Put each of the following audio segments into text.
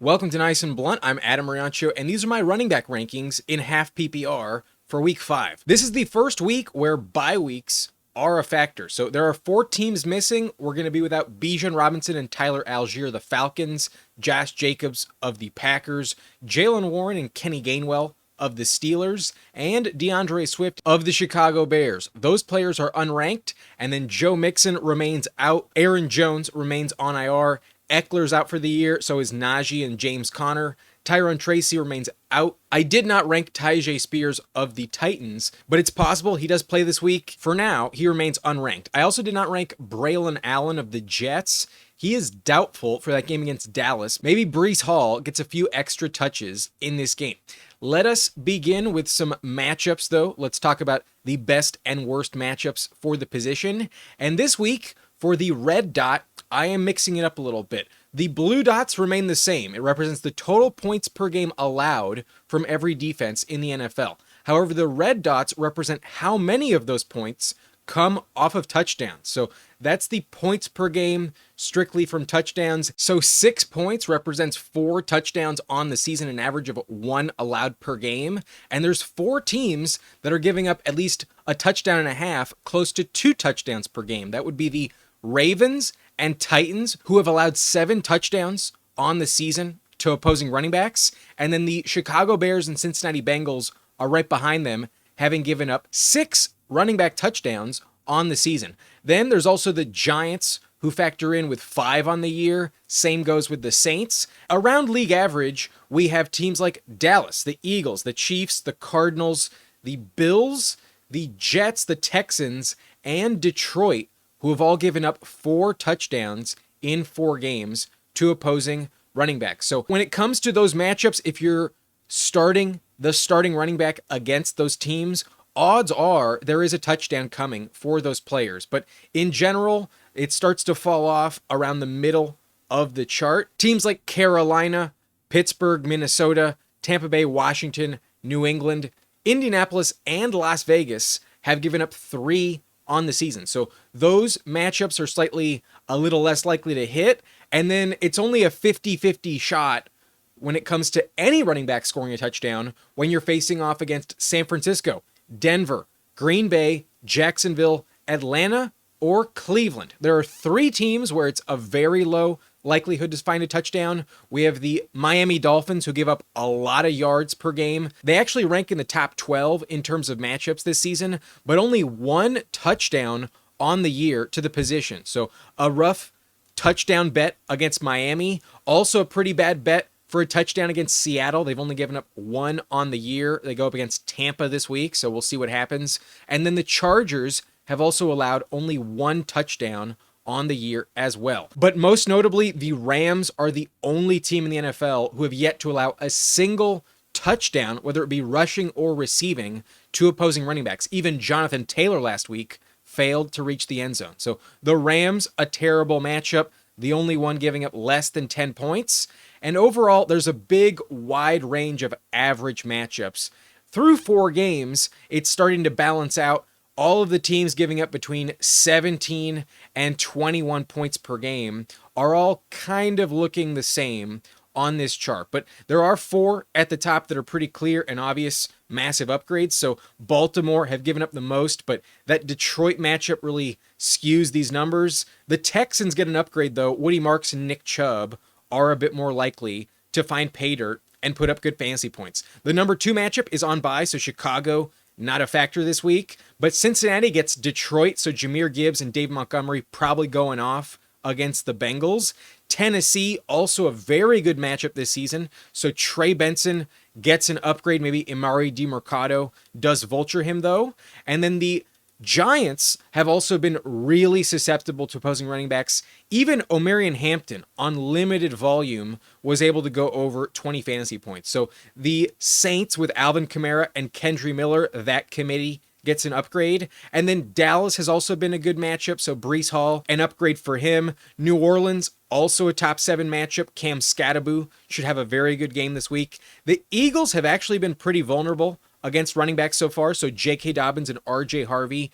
Welcome to Nice and Blunt. I'm Adam Riancho, and these are my running back rankings in half PPR for week 5. This is the first week where bye weeks are a factor. So there are 4 teams missing. We're going to be without Bijan Robinson and Tyler Algier of the Falcons, Josh Jacobs of the Packers, Jaylen Warren and Kenny Gainwell of the Steelers, and DeAndre Swift of the Chicago Bears. Those players are unranked, and then Joe Mixon remains out. Aaron Jones remains on IR. Eckler's out for the year, so is Najee and James Conner. Tyrone Tracy remains out. I did not rank Tyjae Spears of the Titans, but it's possible he does play this week. For now, he remains unranked. I also did not rank Braylon Allen of the Jets. He is doubtful for that game against Dallas. Maybe Breece Hall gets a few extra touches in this game. Let us begin with some matchups, though. Let's talk about the best and worst matchups for the position. And this week, for the red dot, I am mixing it up a little bit. The blue dots remain the same. It represents the total points per game allowed from every defense in the NFL. However, the red dots represent how many of those points come off of touchdowns. So that's the points per game strictly from touchdowns. So 6 points represents 4 touchdowns on the season, an average of 1 allowed per game. And there's 4 teams that are giving up at least a touchdown and a half, close to 2 touchdowns per game. That would be the Ravens and Titans, who have allowed 7 touchdowns on the season to opposing running backs. And then the Chicago Bears and Cincinnati Bengals are right behind them, having given up 6 running back touchdowns on the season. Then there's also the Giants, who factor in with 5 on the year. Same goes with the Saints. Around league average, we have teams like Dallas, the Eagles, the Chiefs, the Cardinals, the Bills, the Jets, the Texans, and Detroit, who have all given up 4 touchdowns in 4 games to opposing running backs. So when it comes to those matchups, if you're starting the starting running back against those teams, odds are there is a touchdown coming for those players. But in general, it starts to fall off around the middle of the chart. Teams like Carolina, Pittsburgh, Minnesota, Tampa Bay, Washington, New England, Indianapolis, and Las Vegas have given up 3 on the season. So those matchups are slightly a little less likely to hit. And then it's only a 50-50 shot when it comes to any running back scoring a touchdown when you're facing off against San Francisco, Denver, Green Bay, Jacksonville, Atlanta, or Cleveland. There are 3 teams where it's a very low likelihood to find a touchdown. We have the Miami Dolphins, who give up a lot of yards per game. They actually rank in the top 12 in terms of matchups this season, but only 1 touchdown on the year to the position. So a rough touchdown bet against Miami. Also a pretty bad bet for a touchdown against Seattle. They've only given up 1 on the year. They go up against Tampa this week, so we'll see what happens. And then the Chargers have also allowed only 1 touchdown on the year as well. But most notably, the Rams are the only team in the NFL who have yet to allow a single touchdown, whether it be rushing or receiving, to opposing running backs. Even Jonathan Taylor last week failed to reach the end zone. So the Rams, a terrible matchup, the only one giving up less than 10 points. And overall, there's a big, wide range of average matchups. Through 4 games, it's starting to balance out. All of the teams giving up between 17 and 21 points per game are all kind of looking the same on this chart. But there are 4 at the top that are pretty clear and obvious massive upgrades. So Baltimore have given up the most, but that Detroit matchup really skews these numbers. The Texans get an upgrade, though. Woody Marks and Nick Chubb are a bit more likely to find pay dirt and put up good fantasy points. The number 2 matchup is on bye, so Chicago not a factor this week, but Cincinnati gets Detroit, so Jahmyr Gibbs and Dave Montgomery probably going off against the Bengals. Tennessee, also a very good matchup this season, so Trey Benson gets an upgrade. Maybe Emari DeMercado does vulture him, though. And then the Giants have also been really susceptible to opposing running backs. Even Omarion Hampton, on limited volume, was able to go over 20 fantasy points. So the Saints with Alvin Kamara and Kendre Miller, that committee gets an upgrade. And then Dallas has also been a good matchup, so Breece Hall, an upgrade for him. New Orleans, also a top 7 matchup. Cam Skattebo should have a very good game this week. The Eagles have actually been pretty vulnerable against running backs so far, so J.K. Dobbins and R.J. Harvey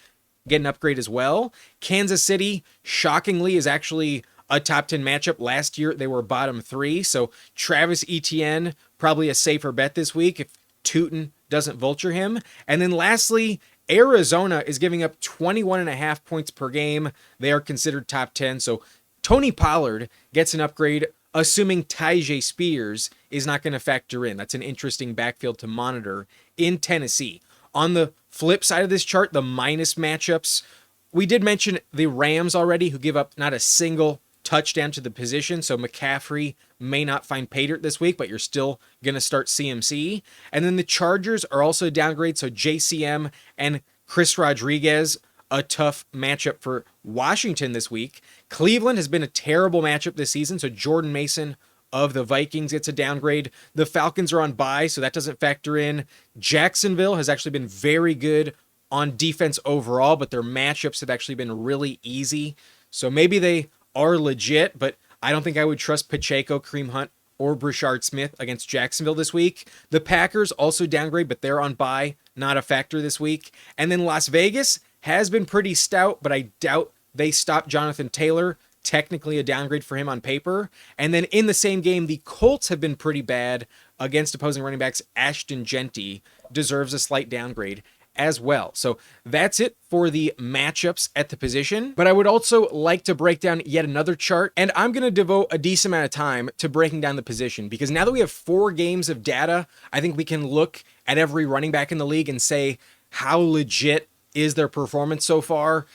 get an upgrade as well. Kansas City, shockingly, is actually a top 10 matchup. Last year, they were bottom 3. So Travis Etienne, probably a safer bet this week if Tootin doesn't vulture him. And then lastly, Arizona is giving up 21.5 points per game. They are considered top 10. So Tony Pollard gets an upgrade, assuming Tyjae Spears is not going to factor in. That's an interesting backfield to monitor in Tennessee. On the flip side of this chart, the minus matchups, we did mention the Rams already, who give up not a single touchdown to the position. So McCaffrey may not find pay dirt this week, but you're still going to start CMC. And then the Chargers are also a downgrade. So JCM and Chris Rodriguez, a tough matchup for Washington this week. Cleveland has been a terrible matchup this season. So Jordan Mason of the Vikings gets a downgrade. The Falcons are on bye, so that doesn't factor in. Jacksonville has actually been very good on defense overall, but their matchups have actually been really easy. So maybe they are legit, but I don't think I would trust Pacheco, Kareem Hunt, or Brashard Smith against Jacksonville this week. The Packers also downgrade, but they're on bye, not a factor this week. And then Las Vegas has been pretty stout, but I doubt they stop Jonathan Taylor. Technically a downgrade for him on paper. And then in the same game, the Colts have been pretty bad against opposing running backs. Ashton Jeanty deserves a slight downgrade as well. So that's it for the matchups at the position. But I would also like to break down yet another chart, and I'm going to devote a decent amount of time to breaking down the position, because now that we have 4 games of data, I think we can look at every running back in the league and say, how legit is their performance so far?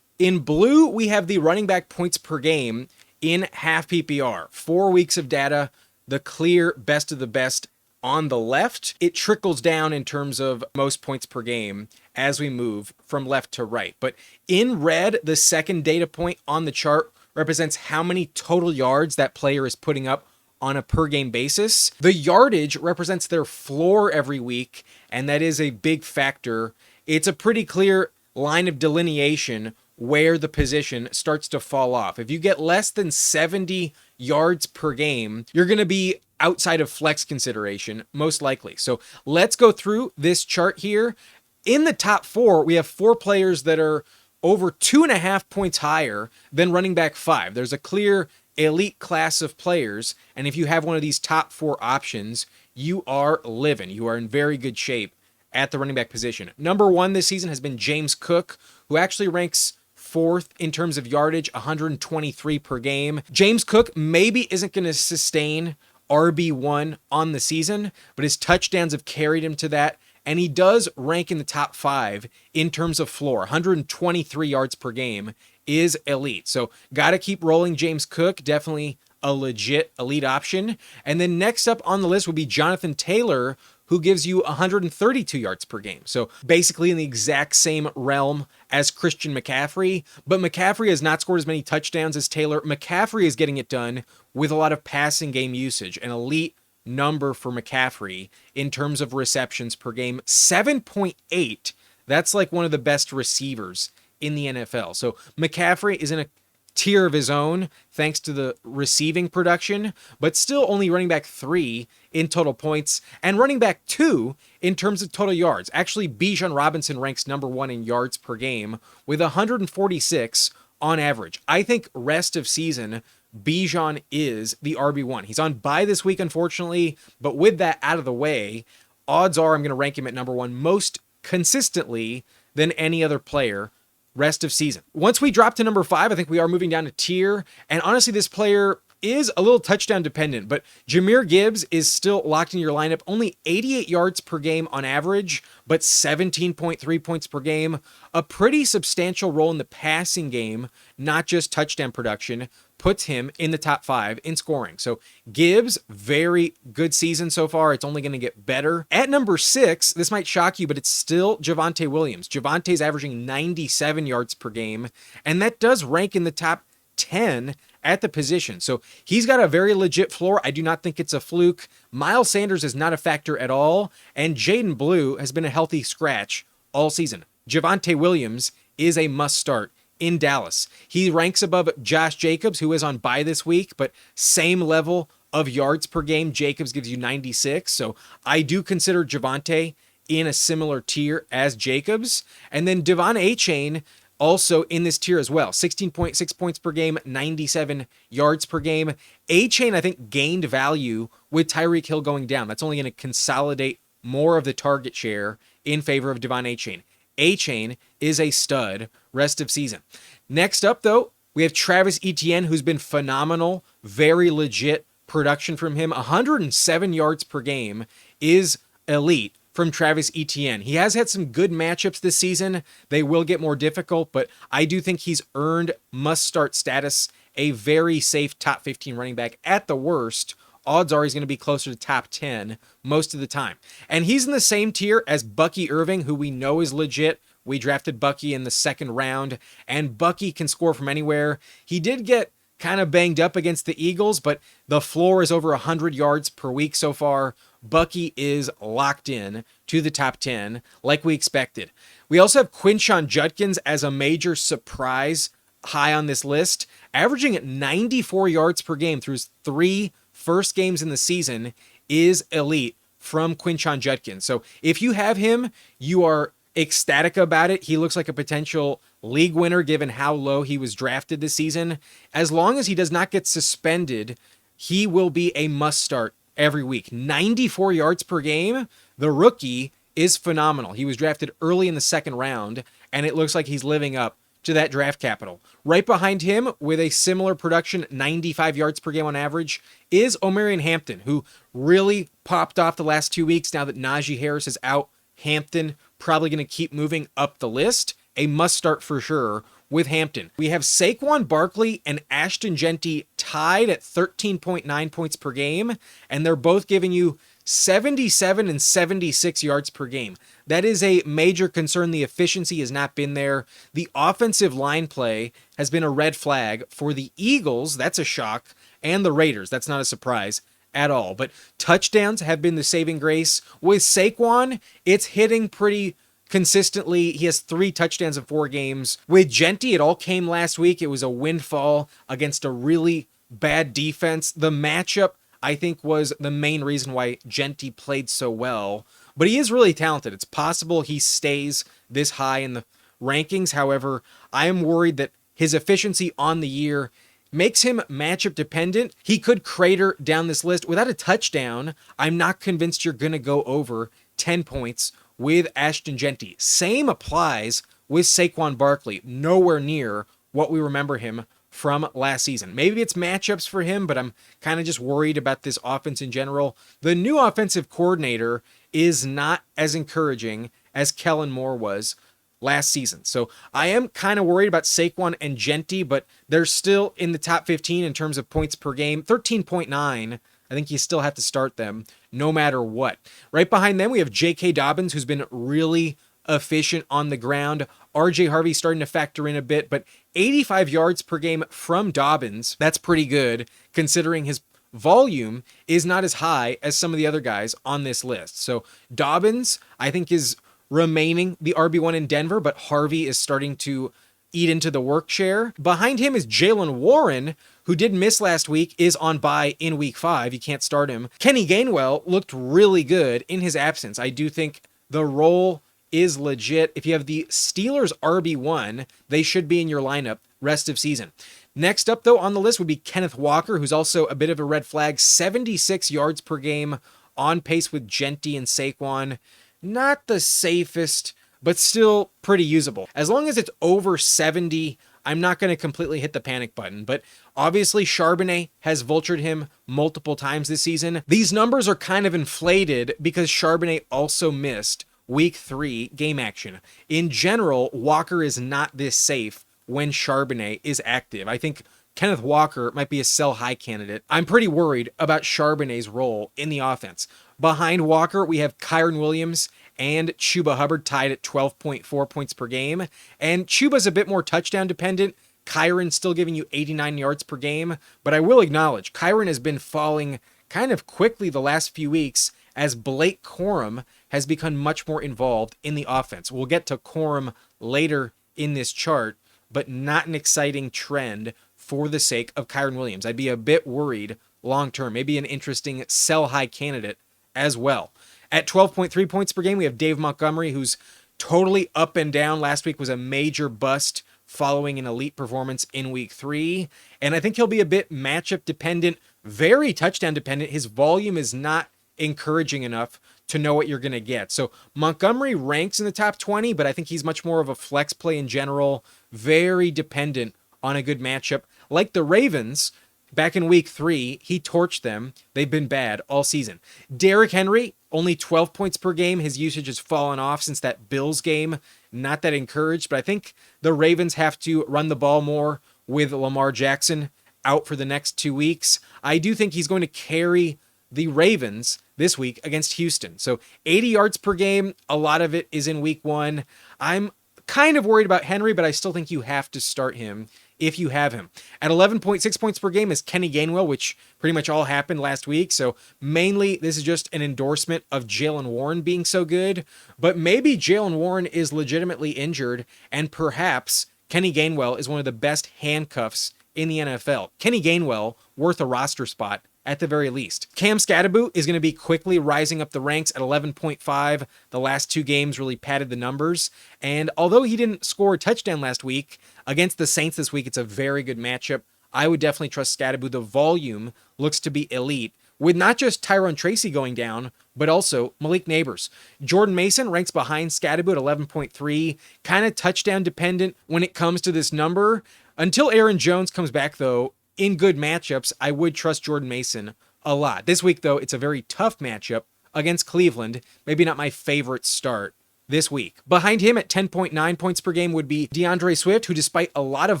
In blue, we have the running back points per game in half PPR. 4 weeks of data, the clear best of the best on the left. It trickles down in terms of most points per game as we move from left to right. But in red, the second data point on the chart represents how many total yards that player is putting up on a per game basis. The yardage represents their floor every week, and that is a big factor. It's a pretty clear line of delineation where the position starts to fall off. If you get less than 70 yards per game, you're going to be outside of flex consideration, most likely. So let's go through this chart here. In the top 4, we have 4 players that are over 2.5 points higher than running back 5. There's a clear elite class of players, and if you have one of these top 4 options, you are living. You are in very good shape at the running back position. Number 1 this season has been James Cook, who actually ranks 4th in terms of yardage, 123 per game. James Cook maybe isn't going to sustain RB1 on the season, but his touchdowns have carried him to that, and he does rank in the top 5 in terms of floor. 123 yards per game is elite. So got to keep rolling James Cook, definitely a legit elite option. And then next up on the list would be Jonathan Taylor, who gives you 132 yards per game. So basically in the exact same realm as Christian McCaffrey, but McCaffrey has not scored as many touchdowns as Taylor. McCaffrey is getting it done with a lot of passing game usage, an elite number for McCaffrey in terms of receptions per game, 7.8. That's like one of the best receivers in the NFL. So McCaffrey is in a tier of his own thanks to the receiving production, but still only running back 3 in total points and running back 2 in terms of total yards. Actually, Bijan Robinson ranks number 1 in yards per game with 146 on average. I think rest of season, Bijan is the RB1. He's on bye this week, unfortunately, but with that out of the way, odds are I'm going to rank him at number 1 most consistently than any other player rest of season. Once we drop to number 5, I think we are moving down a tier. And honestly, this player is a little touchdown dependent, but Jahmyr Gibbs is still locked in your lineup. Only 88 yards per game on average, but 17.3 points per game. A pretty substantial role in the passing game, not just touchdown production, puts him in the top 5 in scoring. So Gibbs, very good season so far. It's only going to get better. At number 6, this might shock you, but it's still Javonte Williams. Javonte's averaging 97 yards per game, and that does rank in the top 10 at the position. So he's got a very legit floor. I do not think it's a fluke. Miles Sanders is not a factor at all, and Jaden Blue has been a healthy scratch all season. Javonte Williams is a must start in Dallas. He ranks above Josh Jacobs, who is on bye this week, but same level of yards per game. Jacobs gives you 96. So I do consider Javonte in a similar tier as Jacobs. And then DeVon Achane, also in this tier as well. 16.6 points per game, 97 yards per game. Achane, I think, gained value with Tyreek Hill going down. That's only going to consolidate more of the target share in favor of DeVon Achane. Achane is a stud rest of season. Next up, though, we have Travis Etienne, who's been phenomenal, very legit production from him. 107 yards per game is elite from Travis Etienne. He has had some good matchups this season. They will get more difficult, but I do think he's earned must-start status, a very safe top 15 running back at the worst. Odds are he's going to be closer to top 10 most of the time. And he's in the same tier as Bucky Irving, who we know is legit. We drafted Bucky in the second round, and Bucky can score from anywhere. He did get kind of banged up against the Eagles, but the floor is over 100 yards per week so far. Bucky is locked in to the top 10 like we expected. We also have Quinshon Judkins as a major surprise high on this list, averaging at 94 yards per game through his 3 first games in the season is elite from Quinshon Judkins. So if you have him, you are ecstatic about it. He looks like a potential league winner given how low he was drafted this season. As long as he does not get suspended, he will be a must start every week. 94 yards per game. The rookie is phenomenal. He was drafted early in the second round, and it looks like he's living up to that draft capital. Right behind him, with a similar production, 95 yards per game on average, is Omarion Hampton, who really popped off the last 2 weeks now that Najee Harris is out. Hampton probably going to keep moving up the list. A must start for sure with Hampton. We have Saquon Barkley and Ashton Jeanty tied at 13.9 points per game, and they're both giving you 77 and 76 yards per game. That is a major concern. The efficiency has not been there. The offensive line play has been a red flag for the Eagles. That's a shock. And the Raiders. That's not a surprise at all. But touchdowns have been the saving grace. With Saquon, it's hitting pretty consistently. He has 3 touchdowns in 4 games. With Jeanty, it all came last week. It was a windfall against a really bad defense. The matchup, I think, was the main reason why Jeanty played so well. But he is really talented. It's possible he stays this high in the rankings. However, I am worried that his efficiency on the year makes him matchup dependent. He could crater down this list. Without a touchdown, I'm not convinced you're going to go over 10 points with Ashton Jeanty. Same applies with Saquon Barkley. Nowhere near what we remember him from last season. Maybe it's matchups for him, but I'm kind of just worried about this offense in general. The new offensive coordinator is not as encouraging as Kellen Moore was last season. So I am kind of worried about Saquon and Jeanty, but they're still in the top 15 in terms of points per game. 13.9. I think you still have to start them no matter what. Right behind them, we have J.K. Dobbins, who's been really efficient on the ground. R.J. Harvey starting to factor in a bit, but 85 yards per game from Dobbins, that's pretty good considering his volume is not as high as some of the other guys on this list. So Dobbins, I think, is remaining the RB1 in Denver, but Harvey is starting to eat into the work share. Behind him is Jaylen Warren, who did miss last week, is on bye in week 5. You can't start him. Kenny Gainwell looked really good in his absence. I do think the role is legit. If you have the Steelers RB1, they should be in your lineup rest of season. Next up, though, on the list would be Kenneth Walker, who's also a bit of a red flag. 76 yards per game, on pace with Jeanty and Saquon. Not the safest, but still pretty usable. As long as it's over 70, I'm not going to completely hit the panic button. But obviously, Charbonnet has vultured him multiple times this season. These numbers are kind of inflated because Charbonnet also missed week 3 game action. In general, Walker is not this safe when Charbonnet is active. I think Kenneth Walker might be a sell high candidate. I'm pretty worried about Charbonnet's role in the offense. Behind Walker, we have Kyren Williams and Chuba Hubbard tied at 12.4 points per game. And Chuba's a bit more touchdown dependent. Kyren's still giving you 89 yards per game. But I will acknowledge, Kyren has been falling kind of quickly the last few weeks as Blake Corum has become much more involved in the offense. We'll get to Corum later in this chart, but not an exciting trend for the sake of Kyren Williams. I'd be a bit worried long-term. Maybe an interesting sell-high candidate as well. At 12.3 points per game, we have Dave Montgomery, who's totally up and down. Last week was a major bust following an elite performance in week 3. And I think he'll be a bit matchup dependent, very touchdown dependent. His volume is not encouraging enough to know what you're going to get. So Montgomery ranks in the top 20, but I think he's much more of a flex play in general, very dependent on a good matchup. Like the Ravens, back in week 3, he torched them. They've been bad all season. Derrick Henry, only 12 points per game. His usage has fallen off since that Bills game. Not that encouraged, but I think the Ravens have to run the ball more with Lamar Jackson out for the next 2 weeks. I do think he's going to carry the Ravens this week against Houston. So 80 yards per game, a lot of it is in week 1. I'm kind of worried about Henry, but I still think you have to start him if you have him. At 11.6 points per game is Kenny Gainwell, which pretty much all happened last week. So mainly this is just an endorsement of Jaylen Warren being so good, but maybe Jaylen Warren is legitimately injured and perhaps Kenny Gainwell is one of the best handcuffs in the NFL. Kenny Gainwell worth a roster spot at the very least. Cam Skattebo is going to be quickly rising up the ranks at 11.5. The last 2 games really padded the numbers. And although he didn't score a touchdown last week, against the Saints this week, it's a very good matchup. I would definitely trust Skattebo. The volume looks to be elite, with not just Tyrone Tracy going down, but also Malik Neighbors. Jordan Mason ranks behind Skattebo at 11.3, kind of touchdown dependent when it comes to this number. Until Aaron Jones comes back, though, in good matchups, I would trust Jordan Mason a lot. This week, though, it's a very tough matchup against Cleveland. Maybe not my favorite start this week. Behind him at 10.9 points per game would be DeAndre Swift, who despite a lot of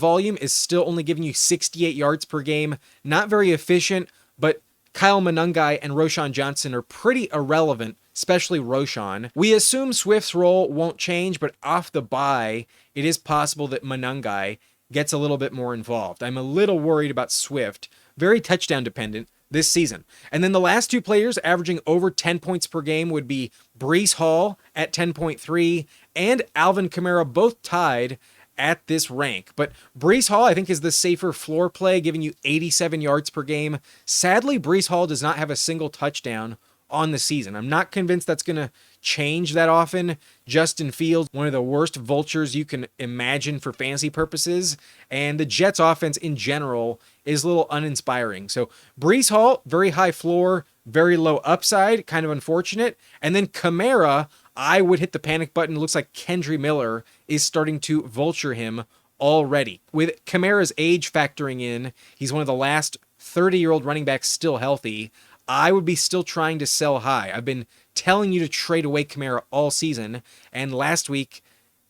volume is still only giving you 68 yards per game. Not very efficient, but Kyle Monangai and Roschon Johnson are pretty irrelevant, especially Roschon. We assume Swift's role won't change, but off the bye, it is possible that Monangai gets a little bit more involved. I'm a little worried about Swift, very touchdown dependent this season. And then the last 2 players averaging over 10 points per game would be Breece Hall at 10.3 and Alvin Kamara, both tied at this rank. But Breece Hall, I think, is the safer floor play, giving you 87 yards per game. Sadly, Breece Hall does not have a single touchdown on the season. I'm not convinced that's going to change that often. Justin Fields, one of the worst vultures you can imagine for fantasy purposes, and the Jets offense in general is a little uninspiring. So Breece Hall, very high floor, very low upside, kind of unfortunate. And then Kamara, I would hit the panic button. It looks like Kendre Miller is starting to vulture him already. With Kamara's age factoring in, he's one of the last 30-year-old running backs still healthy. I would be still trying to sell high. I've been telling you to trade away Kamara all season, and last week,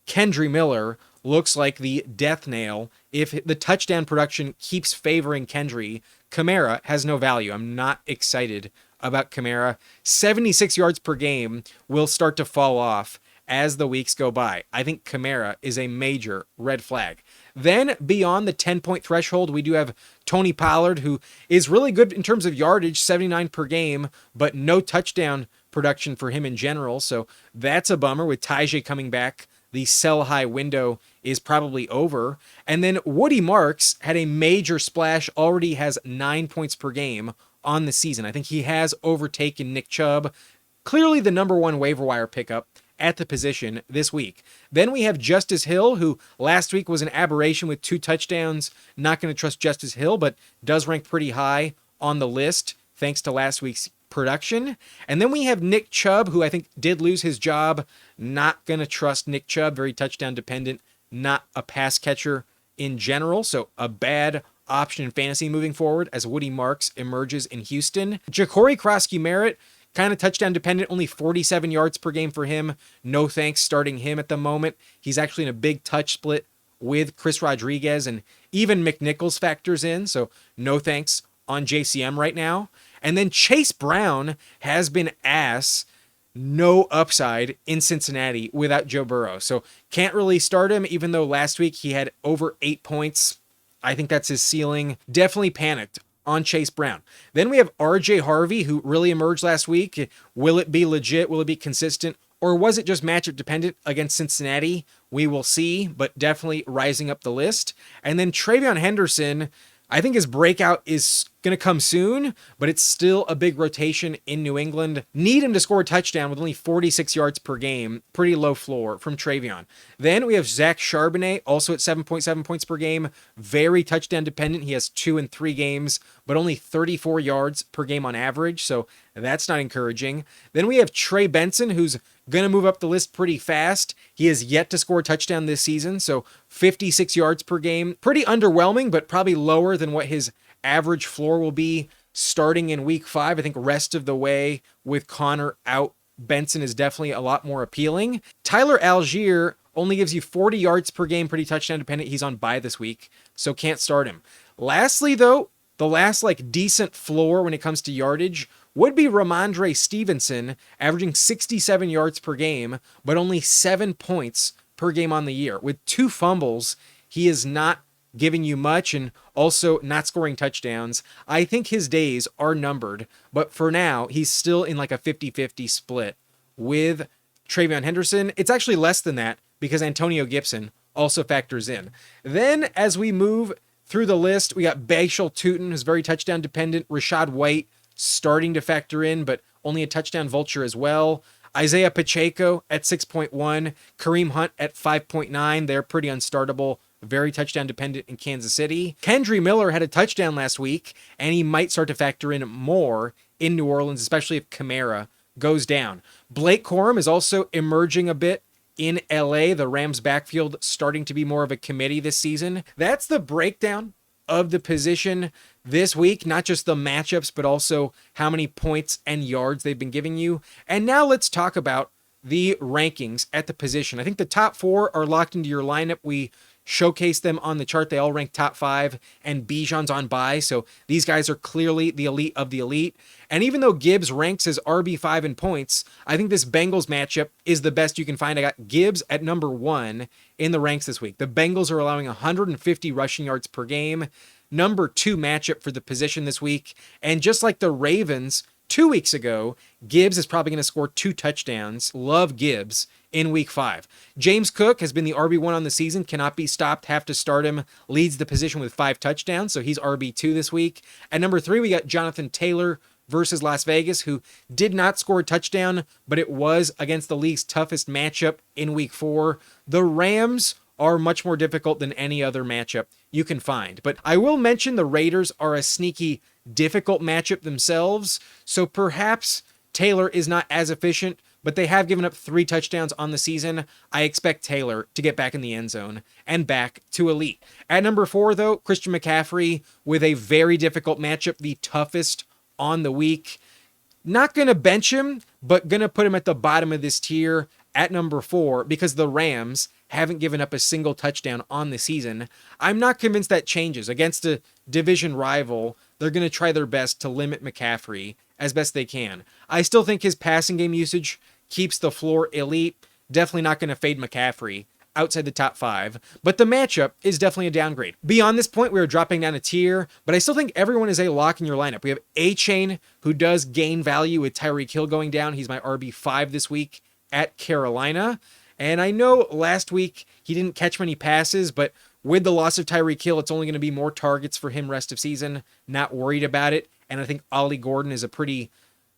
Kendre Miller looks like the death nail. If the touchdown production keeps favoring Kendre, Kamara has no value. I'm not excited about Kamara. 76 yards per game will start to fall off as the weeks go by. I think Kamara is a major red flag. Then beyond the 10-point threshold, we do have Tony Pollard, who is really good in terms of yardage, 79 per game, but no touchdown production for him in general. So that's a bummer. With Tajay coming back, the sell high window is probably over. And then Woody Marks had a major splash, already has 9 points per game on the season. I think he has overtaken Nick Chubb, clearly the number 1 waiver wire pickup at the position this week. Then we have Justice Hill, who last week was an aberration with 2 touchdowns. Not going to trust Justice Hill, but does rank pretty high on the list thanks to last week's production. And then we have Nick Chubb, who I think did lose his job. Not going to trust Nick Chubb, very touchdown dependent, not a pass catcher in general. So a bad option in fantasy moving forward as Woody Marks emerges in Houston. Jacory Croskey-Merritt, kind of touchdown dependent, only 47 yards per game for him. No thanks starting him at the moment. He's actually in a big touch split with Chris Rodriguez, and even McNichols factors in, so no thanks on JCM right now. And then Chase Brown has been ass, no upside in Cincinnati without Joe Burrow. So can't really start him, even though last week he had over 8 points. I think that's his ceiling. Definitely panicked on Chase Brown. Then we have RJ Harvey, who really emerged last week. Will it be legit? Will it be consistent? Or was it just matchup dependent against Cincinnati? We will see, but definitely rising up the list. And then TreVeyon Henderson, I think his breakout is going to come soon, but it's still a big rotation in New England. Need him to score a touchdown with only 46 yards per game. Pretty low floor from TreVeyon. Then we have Zach Charbonnet, also at 7.7 points per game. Very touchdown dependent. He has 2 in 3 games, but only 34 yards per game on average, so that's not encouraging. Then we have Trey Benson, who's going to move up the list pretty fast. He has yet to score a touchdown this season, so 56 yards per game. Pretty underwhelming, but probably lower than what his average floor will be starting in week 5. I think rest of the way with Connor out, Benson is definitely a lot more appealing. Tyler Algier only gives you 40 yards per game, pretty touchdown dependent. He's on bye this week, so can't start him. Lastly, though, the last decent floor when it comes to yardage would be Rhamondre Stevenson, averaging 67 yards per game, but only 7 points per game on the year. With 2 fumbles, he is not giving you much and also not scoring touchdowns. I think his days are numbered, but for now, he's still in like a 50-50 split with TreVeyon Henderson. It's actually less than that because Antonio Gibson also factors in. Then as we move through the list, we got Bashal Tutin, who's very touchdown dependent. Rachaad White starting to factor in, but only a touchdown vulture as well. Isaiah Pacheco at 6.1. Kareem Hunt at 5.9. They're pretty unstartable. Very touchdown dependent in Kansas City. Kendre Miller had a touchdown last week, and he might start to factor in more in New Orleans, especially if Kamara goes down. Blake Corum is also emerging a bit in LA. The Rams backfield starting to be more of a committee this season. That's the breakdown of the position this week, not just the matchups, but also how many points and yards they've been giving you. And now let's talk about the rankings at the position. I think the top 4 are locked into your lineup. We showcase them on the chart. They all rank top 5, and Bijan's on bye, so these guys are clearly the elite of the elite. And even though Gibbs ranks as RB5 in points, I think this Bengals matchup is the best you can find. I got Gibbs at number 1 in the ranks this week. The Bengals are allowing 150 rushing yards per game. Number 2 matchup for the position this week. And just like the Ravens 2 weeks ago, Gibbs is probably going to score 2 touchdowns. Love Gibbs in week 5. James Cook has been the RB1 on the season, cannot be stopped, have to start him, leads the position with 5 touchdowns, so he's RB2 this week. At number 3, we got Jonathan Taylor versus Las Vegas, who did not score a touchdown, but it was against the league's toughest matchup in week 4. The Rams are much more difficult than any other matchup you can find. But I will mention the Raiders are a sneaky difficult matchup themselves, so perhaps Taylor is not as efficient, but they have given up 3 touchdowns on the season. I expect Taylor to get back in the end zone and back to elite. At number 4, though, Christian McCaffrey with a very difficult matchup, the toughest on the week. Not going to bench him, but going to put him at the bottom of this tier at number 4 because the Rams haven't given up a single touchdown on the season. I'm not convinced that changes. Against a division rival, they're going to try their best to limit McCaffrey as best they can. I still think his passing game usage keeps the floor elite. Definitely not going to fade McCaffrey outside the top 5, but the matchup is definitely a downgrade. Beyond this point, we are dropping down a tier, but I still think everyone is a lock in your lineup. We have Achane, who does gain value with Tyreek Hill going down. He's my RB5 this week at Carolina. And I know last week he didn't catch many passes, but with the loss of Tyreek Hill, it's only going to be more targets for him rest of season. Not worried about it. And I think Ollie Gordon is a pretty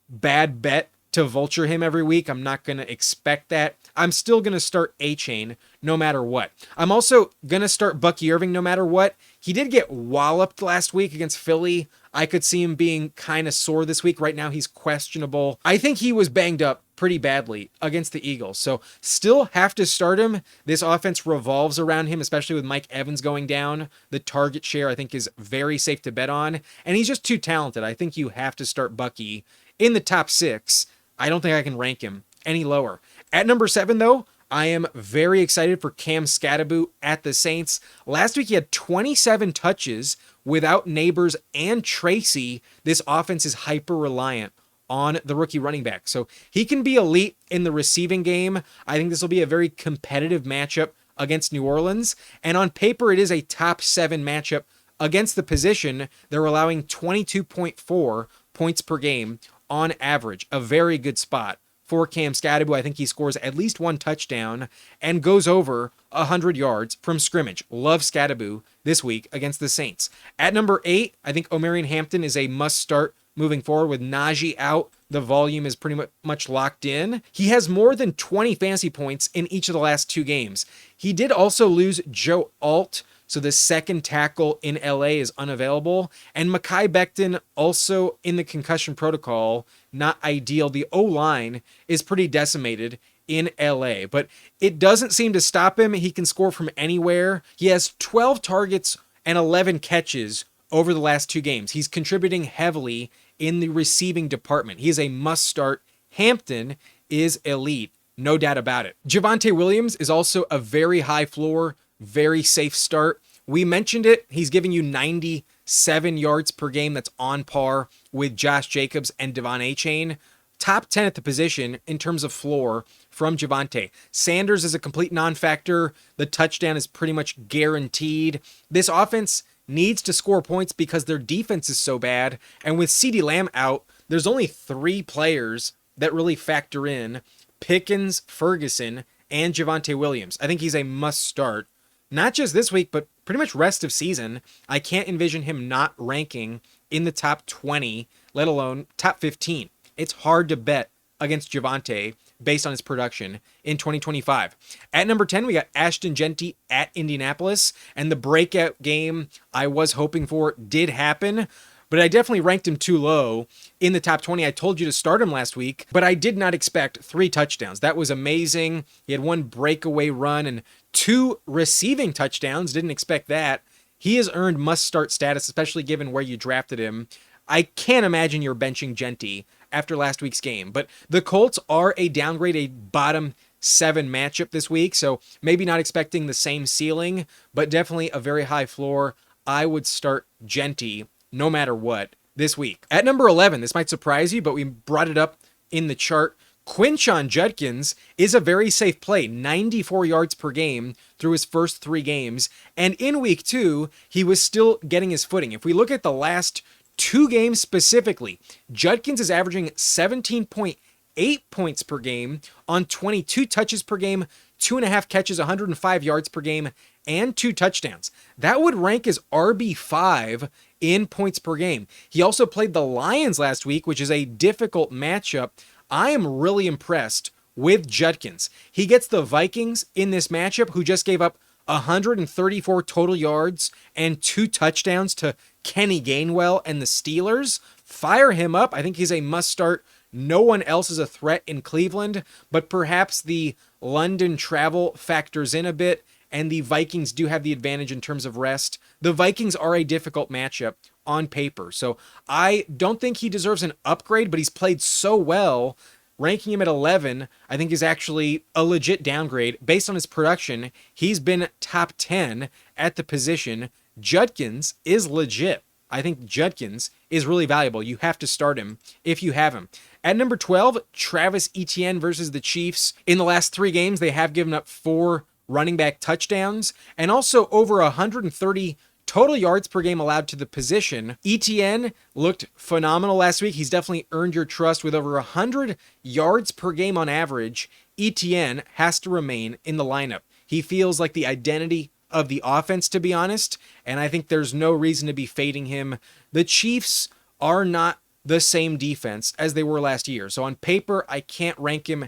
bad bet to vulture him every week. I'm not going to expect that. I'm still going to start Achane no matter what. I'm also going to start Bucky Irving no matter what. He did get walloped last week against Philly. I could see him being kind of sore this week. Right now, he's questionable. I think he was banged up pretty badly against the Eagles. So still have to start him. This offense revolves around him, especially with Mike Evans going down. The target share, I think, is very safe to bet on. And he's just too talented. I think you have to start Bucky in the top 6. I don't think I can rank him any lower. At number 7, though, I am very excited for Cam Skattebo at the Saints. Last week, he had 27 touches without Neighbors and Tracy. This offense is hyper-reliant on the rookie running back. So he can be elite in the receiving game. I think this will be a very competitive matchup against New Orleans. And on paper, it is a top 7 matchup against the position. They're allowing 22.4 points per game on average. A very good spot for Cam Skattebo. I think he scores at least 1 touchdown and goes over 100 yards from scrimmage. Love Skattebo this week against the Saints. At number 8, I think Omarion Hampton is a must-start moving forward. With Najee out, the volume is pretty much locked in. He has more than 20 fantasy points in each of the last 2 games. He did also lose Joe Alt, so the second tackle in LA is unavailable. And Mekhi Becton also in the concussion protocol, not ideal. The O-line is pretty decimated in LA, but it doesn't seem to stop him. He can score from anywhere. He has 12 targets and 11 catches over the last 2 games. He's contributing heavily in the receiving department. He is a must-start. Hampton is elite, no doubt about it. Javonte Williams is also a very high floor, very safe start. We mentioned it. He's giving you 97 yards per game. That's on par with Josh Jacobs and DeVon Achane. Top 10 at the position in terms of floor from Javonte. Sanders is a complete non-factor. The touchdown is pretty much guaranteed. This offense needs to score points because their defense is so bad. And with CeeDee Lamb out, there's only 3 players that really factor in: Pickens, Ferguson, and Javonte Williams. I think he's a must-start. Not just this week, but pretty much rest of season. I can't envision him not ranking in the top 20, let alone top 15. It's hard to bet against Javonte based on his production in 2025. At number 10, we got Ashton Jeanty at Indianapolis, and the breakout game I was hoping for did happen, but I definitely ranked him too low in the top 20. I told you to start him last week, but I did not expect 3 touchdowns. That was amazing. He had 1 breakaway run and 2 receiving touchdowns. Didn't expect that. He has earned must-start status, especially given where you drafted him. I can't imagine you're benching Jeanty after last week's game, but the Colts are a downgrade, a bottom 7 matchup this week, so maybe not expecting the same ceiling, but definitely a very high floor. I would start Jeanty no matter what this week. At number 11, this might surprise you, but we brought it up in the chart. Quinshon Judkins is a very safe play, 94 yards per game through his first 3 games, and in week 2, he was still getting his footing. If we look at the last 2 games specifically, Judkins is averaging 17.8 points per game on 22 touches per game, 2.5 catches, 105 yards per game, and 2 touchdowns. That would rank as RB5 in points per game. He also played the Lions last week, which is a difficult matchup. I am really impressed with Judkins. He gets the Vikings in this matchup, who just gave up 134 total yards and 2 touchdowns to Kenny Gainwell and the Steelers. Fire him up. I think he's a must-start. No one else is a threat in Cleveland, but perhaps the London travel factors in a bit, and the Vikings do have the advantage in terms of rest. The Vikings are a difficult matchup on paper, so I don't think he deserves an upgrade, but he's played so well. Ranking him at 11, I think, is actually a legit downgrade. Based on his production, he's been top 10 at the position. Judkins is legit. I think Judkins is really valuable. You have to start him if you have him. At number 12, Travis Etienne versus the Chiefs. In the last 3 games, they have given up 4 running back touchdowns and also over 130 total yards per game allowed to the position. Etienne looked phenomenal last week. He's definitely earned your trust with over 100 yards per game on average. Etienne has to remain in the lineup. He feels like the identity of the offense, to be honest, and I think there's no reason to be fading him. The Chiefs are not the same defense as they were last year, so on paper, I can't rank him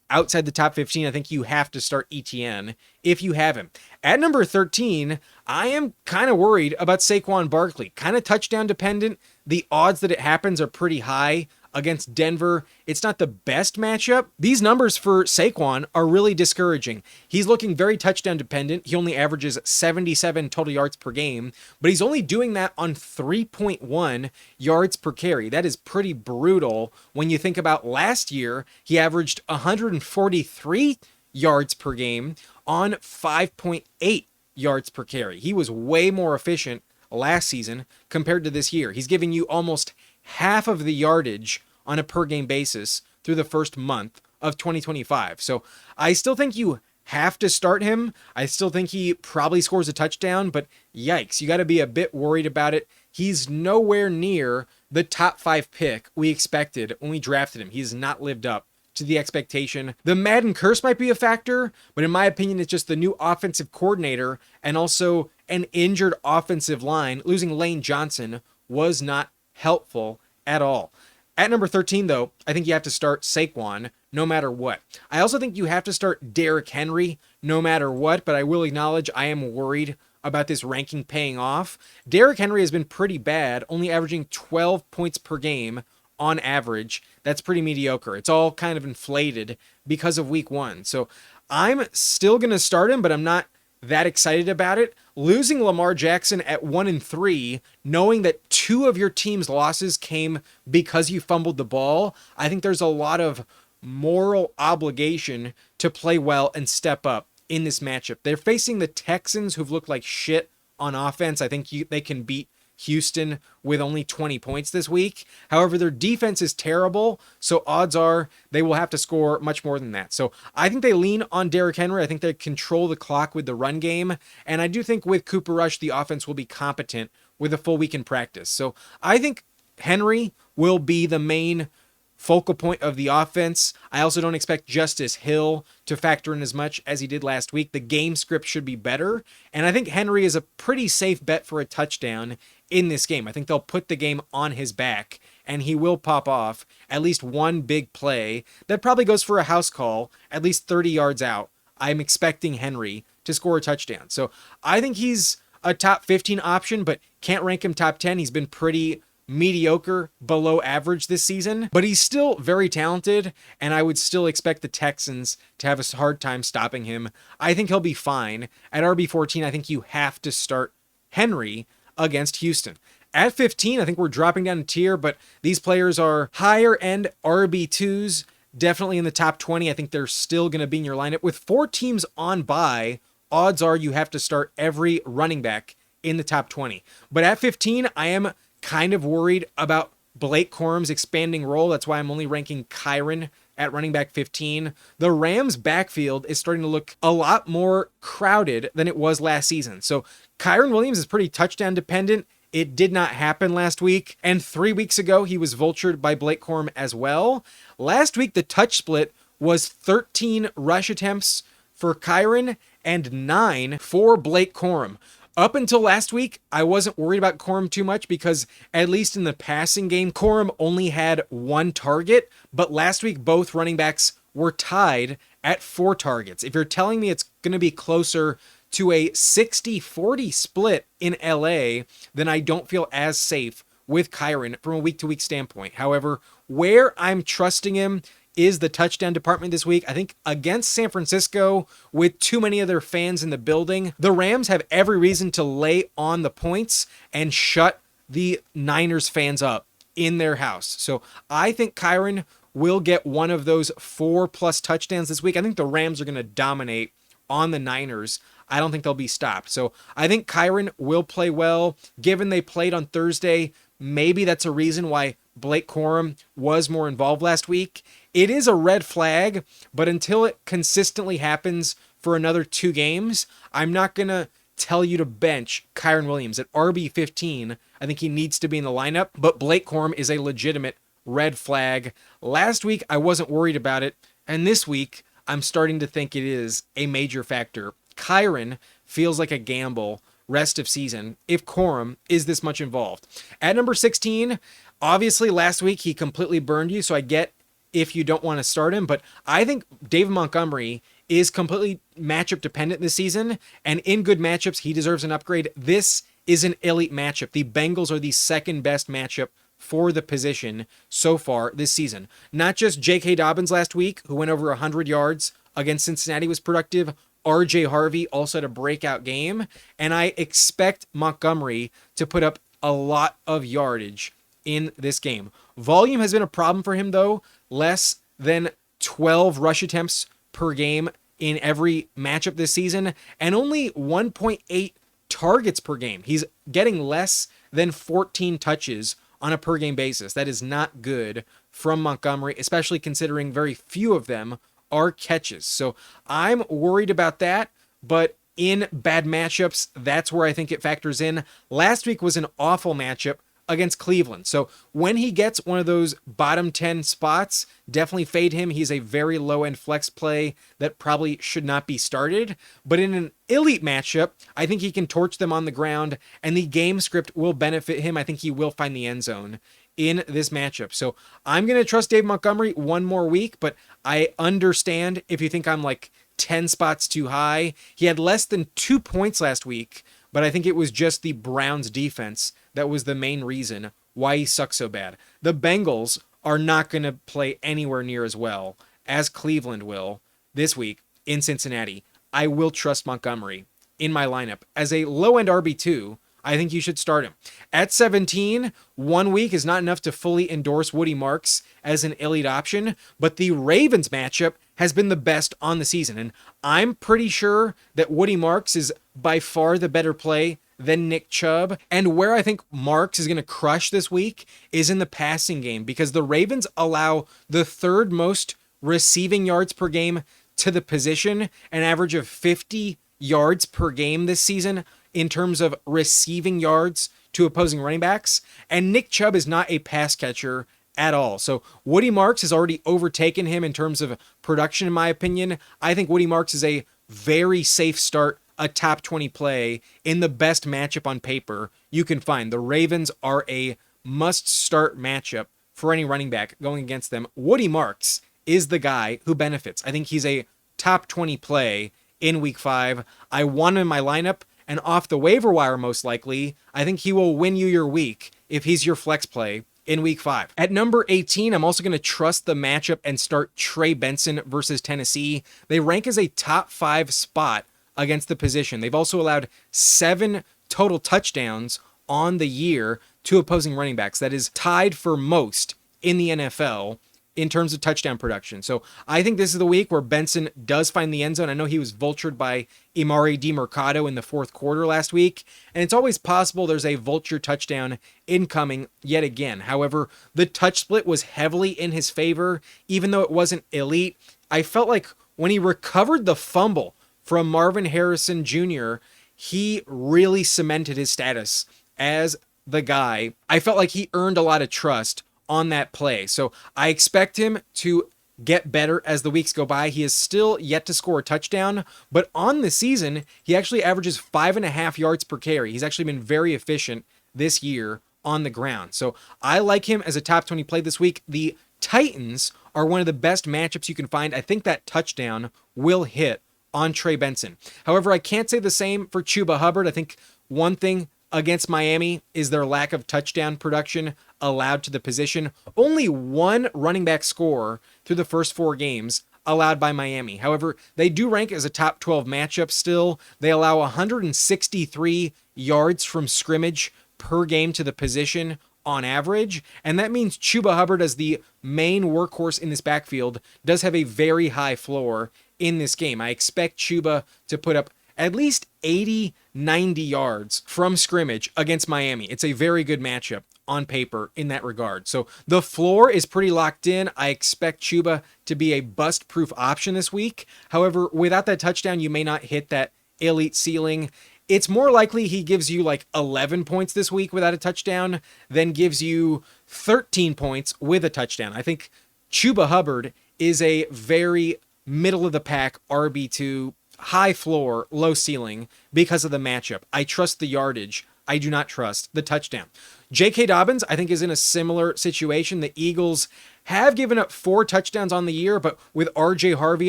outside the top 15. I think you have to start Etienne if you have him. At number 13, I am kind of worried about Saquon Barkley. Kind of touchdown dependent. The odds that it happens are pretty high against Denver. It's not the best matchup. These numbers for Saquon are really discouraging. He's looking very touchdown dependent. He only averages 77 total yards per game, but he's only doing that on 3.1 yards per carry. That is pretty brutal when you think about last year. He averaged 143 yards per game on 5.8 yards per carry. He was way more efficient last season compared to this year. He's giving you almost half of the yardage on a per game basis through the first month of 2025. So I still think you have to start him. I still think he probably scores a touchdown, but yikes, you got to be a bit worried about it. He's nowhere near the top 5 pick we expected when we drafted him. He's not lived up to the expectation. The Madden curse might be a factor, but in my opinion, it's just the new offensive coordinator and also an injured offensive line. Losing Lane Johnson was not helpful at all. At number 13, though, I think you have to start Saquon no matter what. I also think you have to start Derrick Henry no matter what, but I will acknowledge I am worried about this ranking paying off. Derrick Henry has been pretty bad, only averaging 12 points per game on average. That's pretty mediocre. It's all kind of inflated because of week 1. So I'm still going to start him, but I'm not that excited about it. Losing Lamar Jackson at 1-3, knowing that 2 of your team's losses came because you fumbled the ball, I think there's a lot of moral obligation to play well and step up in this matchup. They're facing the Texans, who've looked like shit on offense. I think they can beat Houston with only 20 points this week. However, their defense is terrible, so odds are they will have to score much more than that. So I think they lean on Derrick Henry. I think they control the clock with the run game, and I do think with Cooper Rush, the offense will be competent with a full week in practice. So I think Henry will be the main focal point of the offense. I also don't expect Justice Hill to factor in as much as he did last week. The game script should be better, and I think Henry is a pretty safe bet for a touchdown in this game. I think they'll put the game on his back, and he will pop off at least one big play that probably goes for a house call, at least 30 yards out. I'm expecting Henry to score a touchdown. So I think he's a top 15 option, but can't rank him top 10. He's been pretty mediocre, below average this season, but he's still very talented, and I would still expect the Texans to have a hard time stopping him. I think he'll be fine. At RB14, I think you have to start Henry against Houston. At 15, I think we're dropping down a tier, but these players are higher end RB2s, definitely in the top 20. I think they're still going to be in your lineup. With 4 teams on bye, odds are you have to start every running back in the top 20. But at 15, I am kind of worried about Blake Corum's expanding role. That's why I'm only ranking Kyren at running back 15. The Rams' backfield is starting to look a lot more crowded than it was last season. So Kyren Williams is pretty touchdown dependent. It did not happen last week. And 3 weeks ago, he was vultured by Blake Corum as well. Last week, the touch split was 13 rush attempts for Kyren and 9 for Blake Corum. Up until last week, I wasn't worried about Corum too much because at least in the passing game, Corum only had 1 target, but last week both running backs were tied at 4 targets. If you're telling me it's going to be closer to a 60-40 split in LA, then I don't feel as safe with Kyren from a week-to-week standpoint. However, where I'm trusting him is the touchdown department this week. I think against San Francisco, with too many of their fans in the building, the Rams have every reason to lay on the points and shut the Niners fans up in their house. So I think Kyren will get one of those 4+ touchdowns this week. I think the Rams are going to dominate on the Niners. I don't think they'll be stopped. So I think Kyren will play well. Given they played on Thursday, maybe that's a reason why Blake Corum was more involved last week. It is a red flag, but until it consistently happens for another 2 games, I'm not going to tell you to bench Kyren Williams. At RB15, I think he needs to be in the lineup, but Blake Corum is a legitimate red flag. Last week, I wasn't worried about it, and this week, I'm starting to think it is a major factor. Kyren feels like a gamble rest of season if Corum is this much involved. At number 16, obviously last week he completely burned you, so I get if you don't want to start him, but I think David Montgomery is completely matchup dependent this season, and in good matchups, he deserves an upgrade. This is an elite matchup. The Bengals are the second best matchup for the position so far this season. Not just J.K. Dobbins last week, who went over 100 yards against Cincinnati, was productive. R.J. Harvey also had a breakout game, and I expect Montgomery to put up a lot of yardage in this game. Volume has been a problem for him, though. Less than 12 rush attempts per game in every matchup this season, and only 1.8 targets per game. He's getting less than 14 touches on a per game basis. That is not good from Montgomery, especially considering very few of them are catches. So I'm worried about that, but in bad matchups, that's where I think it factors in. Last week was an awful matchup against Cleveland. So when he gets one of those bottom 10 spots, definitely fade him. He's a very low-end flex play that probably should not be started. But in an elite matchup, I think he can torch them on the ground, and the game script will benefit him. I think he will find the end zone in this matchup. So I'm going to trust Dave Montgomery one more week, but I understand if you think I'm like 10 spots too high. He had less than 2 points last week, but I think it was just the Browns defense that was the main reason why he sucks so bad. The Bengals are not going to play anywhere near as well as Cleveland will this week in Cincinnati. I will trust Montgomery in my lineup. As a low-end RB2, I think you should start him. At 17, 1 week is not enough to fully endorse Woody Marks as an elite option, but the Ravens matchup has been the best on the season, and I'm pretty sure that Woody Marks is by far the better play than Nick Chubb. And where I think Marks is going to crush this week is in the passing game, because the Ravens allow the third most receiving yards per game to the position, an average of 50 yards per game this season in terms of receiving yards to opposing running backs. And Nick Chubb is not a pass catcher at all. So Woody Marks has already overtaken him in terms of production, in my opinion. I think Woody Marks is a very safe start, a top 20 play in the best matchup on paper you can find. The Ravens are a must-start matchup for any running back going against them. Woody Marks is the guy who benefits. I think he's a top 20 play in week 5. I want him in my lineup, and off the waiver wire most likely, I think he will win you your week if he's your flex play in week 5. At number 18, I'm also going to trust the matchup and start Trey Benson versus Tennessee. They rank as a top 5 spot against the position. They've also allowed 7 total touchdowns on the year to opposing running backs. That is tied for most in the NFL in terms of touchdown production. So I think this is the week where Benson does find the end zone. I know he was vultured by Emari Demercado in the fourth quarter last week, and it's always possible there's a vulture touchdown incoming yet again. However, the touch split was heavily in his favor, even though it wasn't elite. I felt like when he recovered the fumble from Marvin Harrison Jr., he really cemented his status as the guy. I felt like he earned a lot of trust on that play. So I expect him to get better as the weeks go by. He has still yet to score a touchdown, but on the season, he actually averages 5.5 yards per carry. He's actually been very efficient this year on the ground. So I like him as a top 20 play this week. The Titans are one of the best matchups you can find. I think that touchdown will hit on Trey Benson. However, I can't say the same for Chuba Hubbard. I think one thing against Miami is their lack of touchdown production allowed to the position. Only one running back score through the first 4 games allowed by Miami. However, they do rank as a top 12 matchup still. They allow 163 yards from scrimmage per game to the position on average, and that means Chuba Hubbard, as the main workhorse in this backfield, does have a very high floor in this game. I expect Chuba to put up at least 80, 90 yards from scrimmage against Miami. It's a very good matchup on paper in that regard. So the floor is pretty locked in. I expect Chuba to be a bust-proof option this week. However, without that touchdown, you may not hit that elite ceiling. It's more likely he gives you like 11 points this week without a touchdown than gives you 13 points with a touchdown. I think Chuba Hubbard is a very middle-of-the-pack RB2, high floor, low ceiling because of the matchup. I trust the yardage. I do not trust the touchdown. J.K. Dobbins, I think, is in a similar situation. The Eagles have given up 4 touchdowns on the year, but with R.J. Harvey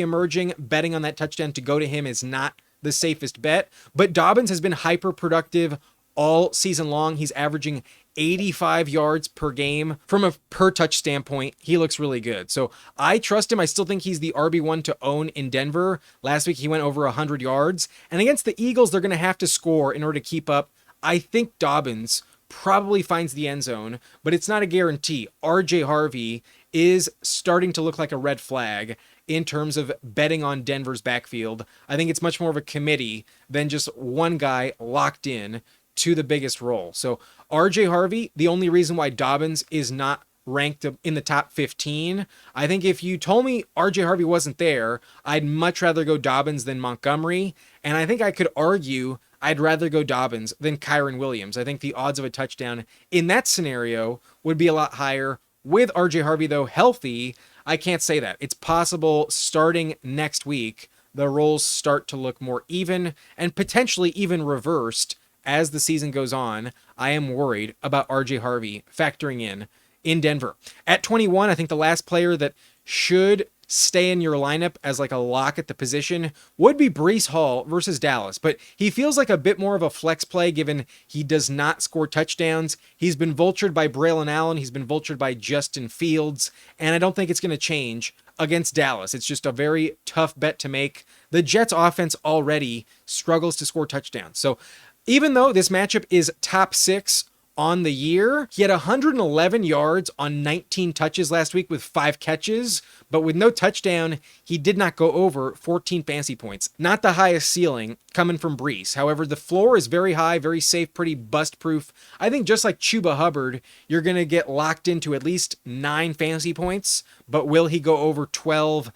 emerging, betting on that touchdown to go to him is not the safest bet. But Dobbins has been hyper productive all season long. He's averaging 85 yards per game. From a per touch standpoint, he looks really good. So I trust him. I still think he's the RB1 to own in Denver. Last week he went over 100 yards. And against the Eagles, they're going to have to score in order to keep up. I think Dobbins probably finds the end zone, but it's not a guarantee. RJ Harvey is starting to look like a red flag in terms of betting on Denver's backfield. I think it's much more of a committee than just one guy locked in to the biggest role. So RJ Harvey, the only reason why Dobbins is not ranked in the top 15, I think if you told me RJ Harvey wasn't there, I'd much rather go Dobbins than Montgomery. And I think I could argue I'd rather go Dobbins than Kyren Williams. I think the odds of a touchdown in that scenario would be a lot higher. With RJ Harvey, though, healthy, I can't say that. It's possible starting next week, the roles start to look more even and potentially even reversed as the season goes on. I am worried about RJ Harvey factoring in Denver. At 21, I think the last player that should stay in your lineup as like a lock at the position would be Breece Hall versus Dallas, but he feels like a bit more of a flex play given he does not score touchdowns. He's been vultured by Braylon Allen, he's been vultured by Justin Fields, and I don't think it's going to change against Dallas. It's just a very tough bet to make. The Jets offense already struggles to score touchdowns. So even though this matchup is top 6 on the year, he had 111 yards on 19 touches last week with 5 catches, but with no touchdown, he did not go over 14 fantasy points. Not the highest ceiling coming from Breece. However, the floor is very high, very safe, pretty bust-proof. I think just like Chuba Hubbard, you're going to get locked into at least 9 fantasy points, but will he go over 12?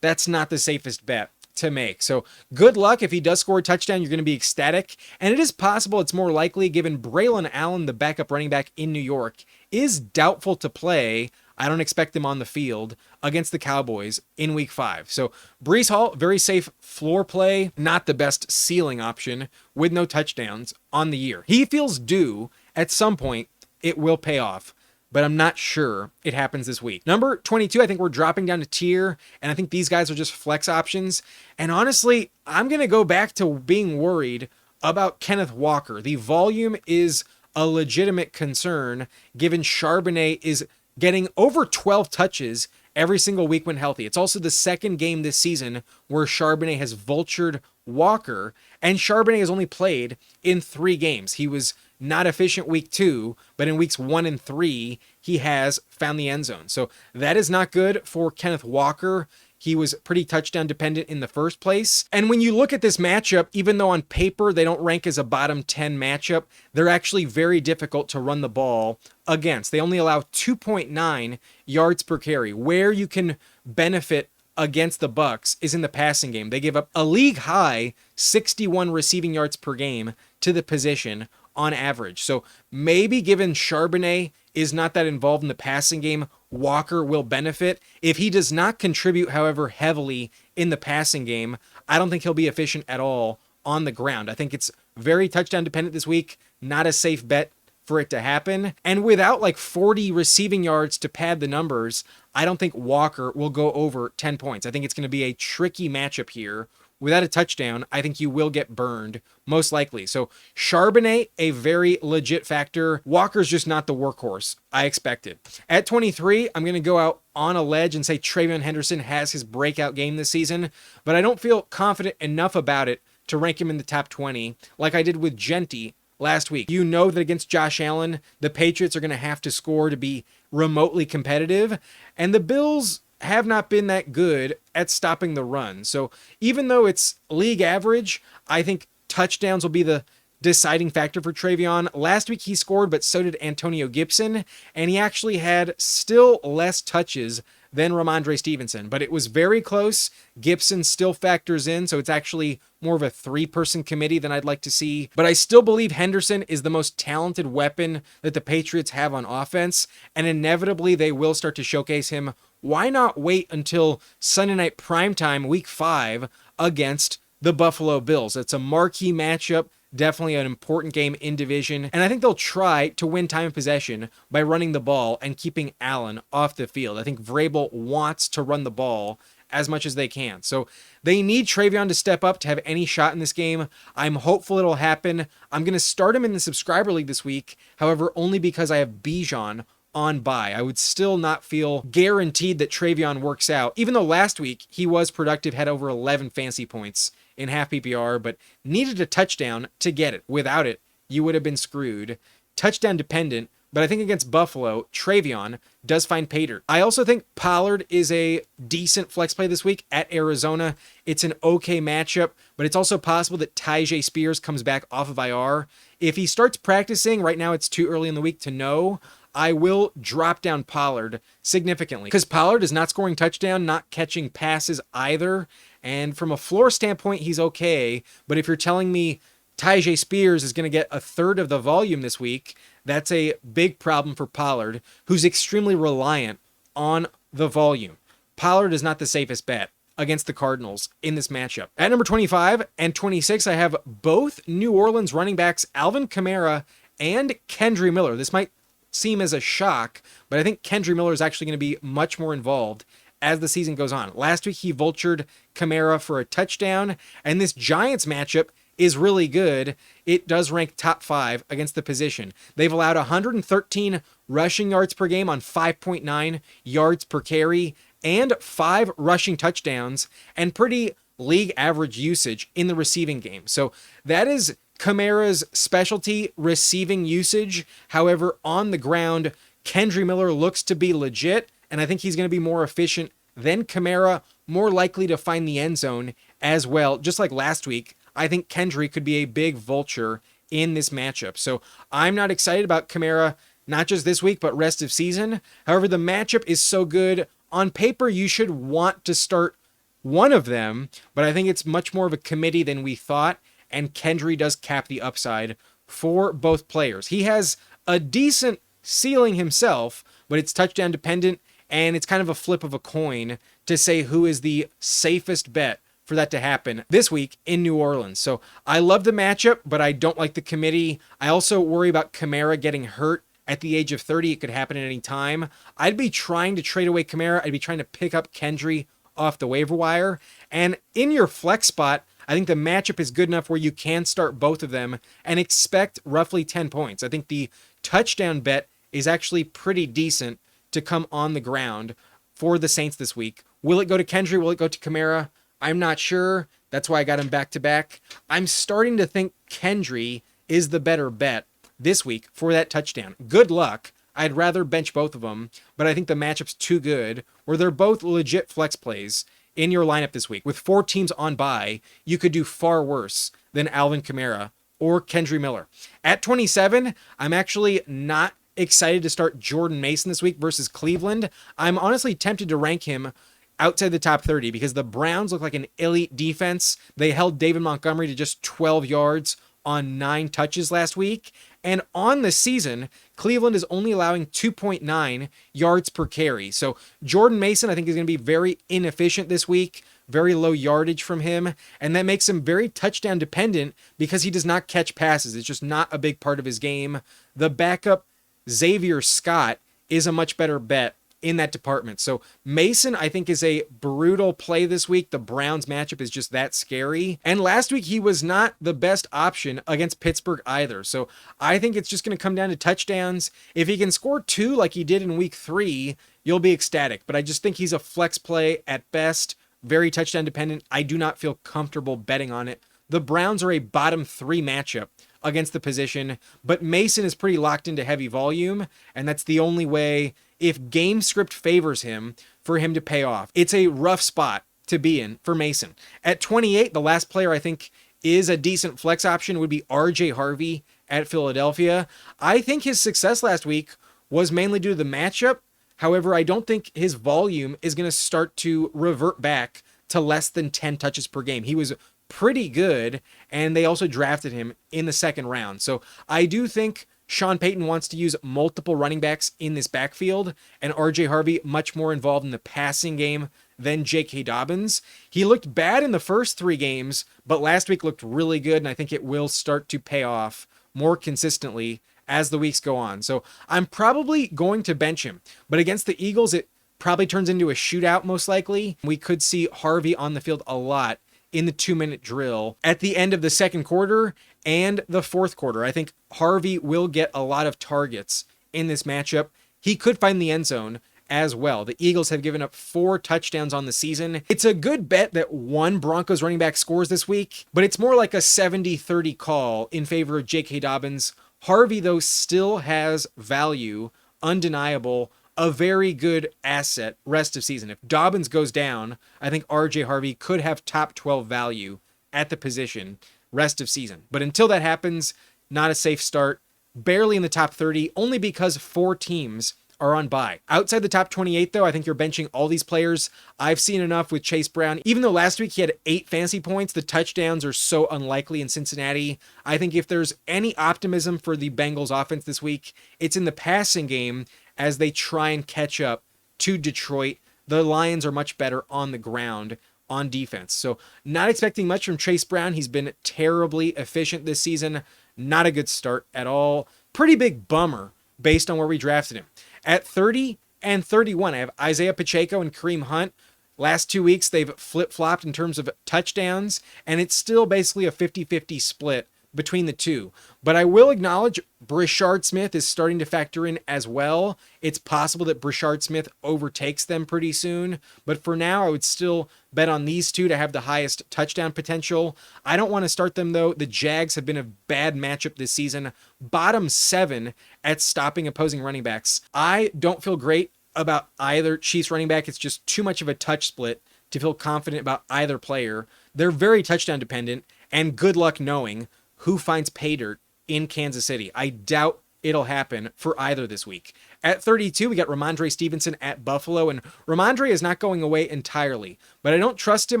That's not the safest bet to make. So good luck. If he does score a touchdown, you're going to be ecstatic. And it is possible, it's more likely, given Braylon Allen, the backup running back in New York, is doubtful to play. I don't expect him on the field against the Cowboys in week 5. So Breece Hall, very safe floor play, not the best ceiling option with no touchdowns on the year. He feels due at some point. It will pay off, but I'm not sure it happens this week. Number 22, I think we're dropping down to tier, and I think these guys are just flex options. And honestly, I'm going to go back to being worried about Kenneth Walker. The volume is a legitimate concern, given Charbonnet is getting over 12 touches every single week when healthy. It's also the second game this season where Charbonnet has vultured Walker, and Charbonnet has only played in 3 games. He was not efficient week 2, but in weeks 1 and 3, he has found the end zone. So that is not good for Kenneth Walker. He was pretty touchdown dependent in the first place. And when you look at this matchup, even though on paper they don't rank as a bottom 10 matchup, they're actually very difficult to run the ball against. They only allow 2.9 yards per carry. Where you can benefit against the Bucs is in the passing game. They give up a league high 61 receiving yards per game to the position on average. So maybe given Charbonnet is not that involved in the passing game, Walker will benefit. If he does not contribute, however, heavily in the passing game, I don't think he'll be efficient at all on the ground. I think it's very touchdown dependent this week, not a safe bet for it to happen. And without like 40 receiving yards to pad the numbers, I don't think Walker will go over 10 points. I think it's going to be a tricky matchup here. Without a touchdown, I think you will get burned, most likely. So Charbonnet, a very legit factor. Walker's just not the workhorse I expected. At 23, I'm going to go out on a ledge and say TreVeyon Henderson has his breakout game this season, but I don't feel confident enough about it to rank him in the top 20 like I did with Jeanty last week. You know that against Josh Allen, the Patriots are going to have to score to be remotely competitive, and the Bills have not been that good at stopping the run. So even though it's league average, I think touchdowns will be the deciding factor for TreVeyon. Last week he scored, but so did Antonio Gibson, and he actually had still less touches than Rhamondre Stevenson, but it was very close. Gibson still factors in, so it's actually more of a 3-person committee than I'd like to see. But I still believe Henderson is the most talented weapon that the Patriots have on offense, and inevitably they will start to showcase him. Why not wait until Sunday night primetime, week 5, against the Buffalo Bills? It's a marquee matchup, definitely an important game in division, and I think they'll try to win time of possession by running the ball and keeping Allen off the field. I think Vrabel wants to run the ball as much as they can. So they need TreVeyon to step up to have any shot in this game. I'm hopeful it'll happen. I'm going to start him in the subscriber league this week, however, only because I have Bijan on bye. I would still not feel guaranteed that TreVeyon works out, even though last week he was productive, had over 11 fantasy points in half PPR, but needed a touchdown to get it. Without it, you would have been screwed. Touchdown dependent, but I think against Buffalo, TreVeyon does find pay dirt. I also think Pollard is a decent flex play this week at Arizona. It's an okay matchup, but it's also possible that Tyjae Spears comes back off of IR. If he starts practicing, right now it's too early in the week to know, I will drop down Pollard significantly because Pollard is not scoring touchdown, not catching passes either. And from a floor standpoint, he's okay. But if you're telling me Tyjae Spears is going to get a third of the volume this week. That's a big problem for Pollard, who's extremely reliant on the volume. Pollard is not the safest bet against the Cardinals in this matchup. At number 25 and 26, I have both New Orleans running backs Alvin Kamara and Kendre Miller. This might seem as a shock, but I think Kendre Miller is actually going to be much more involved as the season goes on. Last week, he vultured Kamara for a touchdown, and this Giants matchup is really good. It does rank top 5 against the position. They've allowed 113 rushing yards per game on 5.9 yards per carry and 5 rushing touchdowns and pretty league average usage in the receiving game. So that is Kamara's specialty, receiving usage. However, on the ground, Kendre Miller looks to be legit, and I think he's going to be more efficient than Kamara, more likely to find the end zone as well. Just like last week, I think Kendre could be a big vulture in this matchup. So I'm not excited about Kamara, not just this week, but rest of season. However, the matchup is so good. On paper, you should want to start one of them, but I think it's much more of a committee than we thought, and Kendre does cap the upside for both players. He has a decent ceiling himself, but it's touchdown dependent, and it's kind of a flip of a coin to say who is the safest bet for that to happen this week in New Orleans. So I love the matchup, but I don't like the committee. I also worry about Kamara getting hurt at the age of 30. It could happen at any time. I'd be trying to trade away Kamara. I'd be trying to pick up Kendre off the waiver wire. And in your flex spot, I think the matchup is good enough where you can start both of them and expect roughly 10 points. I think the touchdown bet is actually pretty decent to come on the ground for the Saints this week. Will it go to Kendre? Will it go to Kamara? I'm not sure. That's why I got him back to back. I'm starting to think Kendre is the better bet this week for that touchdown. Good luck. I'd rather bench both of them, but I think the matchup's too good where they're both legit flex plays in your lineup this week. With 4 teams on bye, you could do far worse than Alvin Kamara or Kendre Miller. At 27, I'm actually not excited to start Jordan Mason this week versus Cleveland. I'm honestly tempted to rank him outside the top 30 because the Browns look like an elite defense. They held David Montgomery to just 12 yards on 9 touches last week. And on the season, Cleveland is only allowing 2.9 yards per carry. So Jordan Mason, I think, is going to be very inefficient this week. Very low yardage from him. And that makes him very touchdown dependent because he does not catch passes. It's just not a big part of his game. The backup, Xavier Scott, is a much better bet in that department. So Mason, I think, is a brutal play this week. The Browns matchup is just that scary. And last week, he was not the best option against Pittsburgh either. So I think it's just going to come down to touchdowns. If he can score 2 like he did in week 3, you'll be ecstatic. But I just think he's a flex play at best, very touchdown dependent. I do not feel comfortable betting on it. The Browns are a bottom 3 matchup against the position, but Mason is pretty locked into heavy volume, and that's the only way, if game script favors him, for him to pay off. It's a rough spot to be in for Mason. At 28, the last player I think is a decent flex option would be RJ Harvey at Philadelphia. I think his success last week was mainly due to the matchup. However, I don't think his volume is going to start to revert back to less than 10 touches per game. He was pretty good, and they also drafted him in the 2nd round. So I do think Sean Payton wants to use multiple running backs in this backfield, and RJ Harvey much more involved in the passing game than J.K. Dobbins. He looked bad in the first 3 games, but last week looked really good, and I think it will start to pay off more consistently as the weeks go on. So I'm probably going to bench him, but against the Eagles, it probably turns into a shootout most likely. We could see Harvey on the field a lot in the 2-minute drill at the end of the 2nd quarter and the 4th quarter. I think Harvey will get a lot of targets in this matchup. He could find the end zone as well. The Eagles have given up 4 touchdowns on the season. It's a good bet that one Broncos running back scores this week, but it's more like a 70-30 call in favor of J.K. Dobbins. Harvey, though, still has value, undeniable, a very good asset rest of season. If Dobbins goes down, I think RJ Harvey could have top 12 value at the position rest of season. But until that happens, not a safe start, barely in the top 30, only because 4 teams are on bye. Outside the top 28, though, I think you're benching all these players. I've seen enough with Chase Brown. Even though last week he had 8 fantasy points, the touchdowns are so unlikely in Cincinnati. I think if there's any optimism for the Bengals offense this week, it's in the passing game as they try and catch up to Detroit. The Lions are much better on the ground on defense. So not expecting much from Chase Brown. He's been terribly efficient this season. Not a good start at all. Pretty big bummer based on where we drafted him. At 30 and 31, I have Isaiah Pacheco and Kareem Hunt. Last 2 weeks, they've flip-flopped in terms of touchdowns, and it's still basically a 50-50 split between the two. But I will acknowledge Brashard Smith is starting to factor in as well. It's possible that Brashard Smith overtakes them pretty soon, but for now, I would still bet on these two to have the highest touchdown potential. I don't want to start them, though. The Jags have been a bad matchup this season. Bottom 7 at stopping opposing running backs. I don't feel great about either Chiefs running back. It's just too much of a touch split to feel confident about either player. They're very touchdown dependent, and good luck knowing who finds pay dirt in Kansas City. I doubt it'll happen for either this week. At 32, we got Rhamondre Stevenson at Buffalo, and Rhamondre is not going away entirely, but I don't trust him.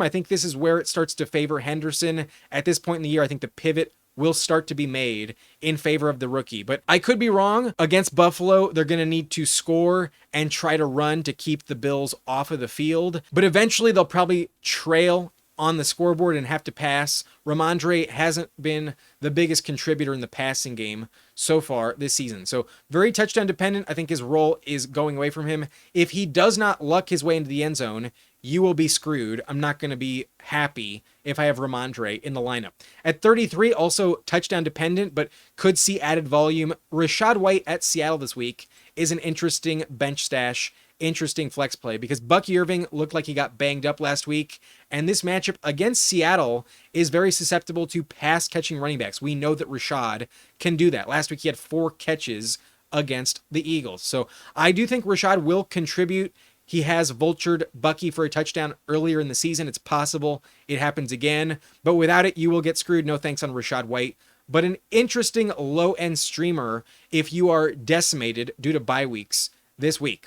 I think this is where it starts to favor Henderson. At this point in the year, I think the pivot will start to be made in favor of the rookie. But I could be wrong. Against Buffalo, they're going to need to score and try to run to keep the Bills off of the field. But eventually, they'll probably trail on the scoreboard and have to pass. Rhamondre hasn't been the biggest contributor in the passing game so far this season. So very touchdown dependent. I think his role is going away from him. If he does not luck his way into the end zone, you will be screwed. I'm not going to be happy if I have Rhamondre in the lineup. At 33, also touchdown dependent, but could see added volume. Rachaad White at Seattle this week is an interesting bench stash, interesting flex play because Bucky Irving looked like he got banged up last week, and this matchup against Seattle is very susceptible to pass catching running backs. We know that Rachaad can do that. Last week he had 4 catches against the Eagles. So I do think Rachaad will contribute. He has vultured Bucky for a touchdown earlier in the season. It's possible it happens again, but without it, you will get screwed. No thanks on Rachaad White. But an interesting low-end streamer if you are decimated due to bye weeks this week.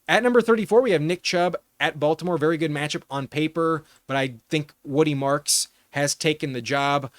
At number 34, we have Nick Chubb at Baltimore. Very good matchup on paper, but I think Woody Marks has taken the job.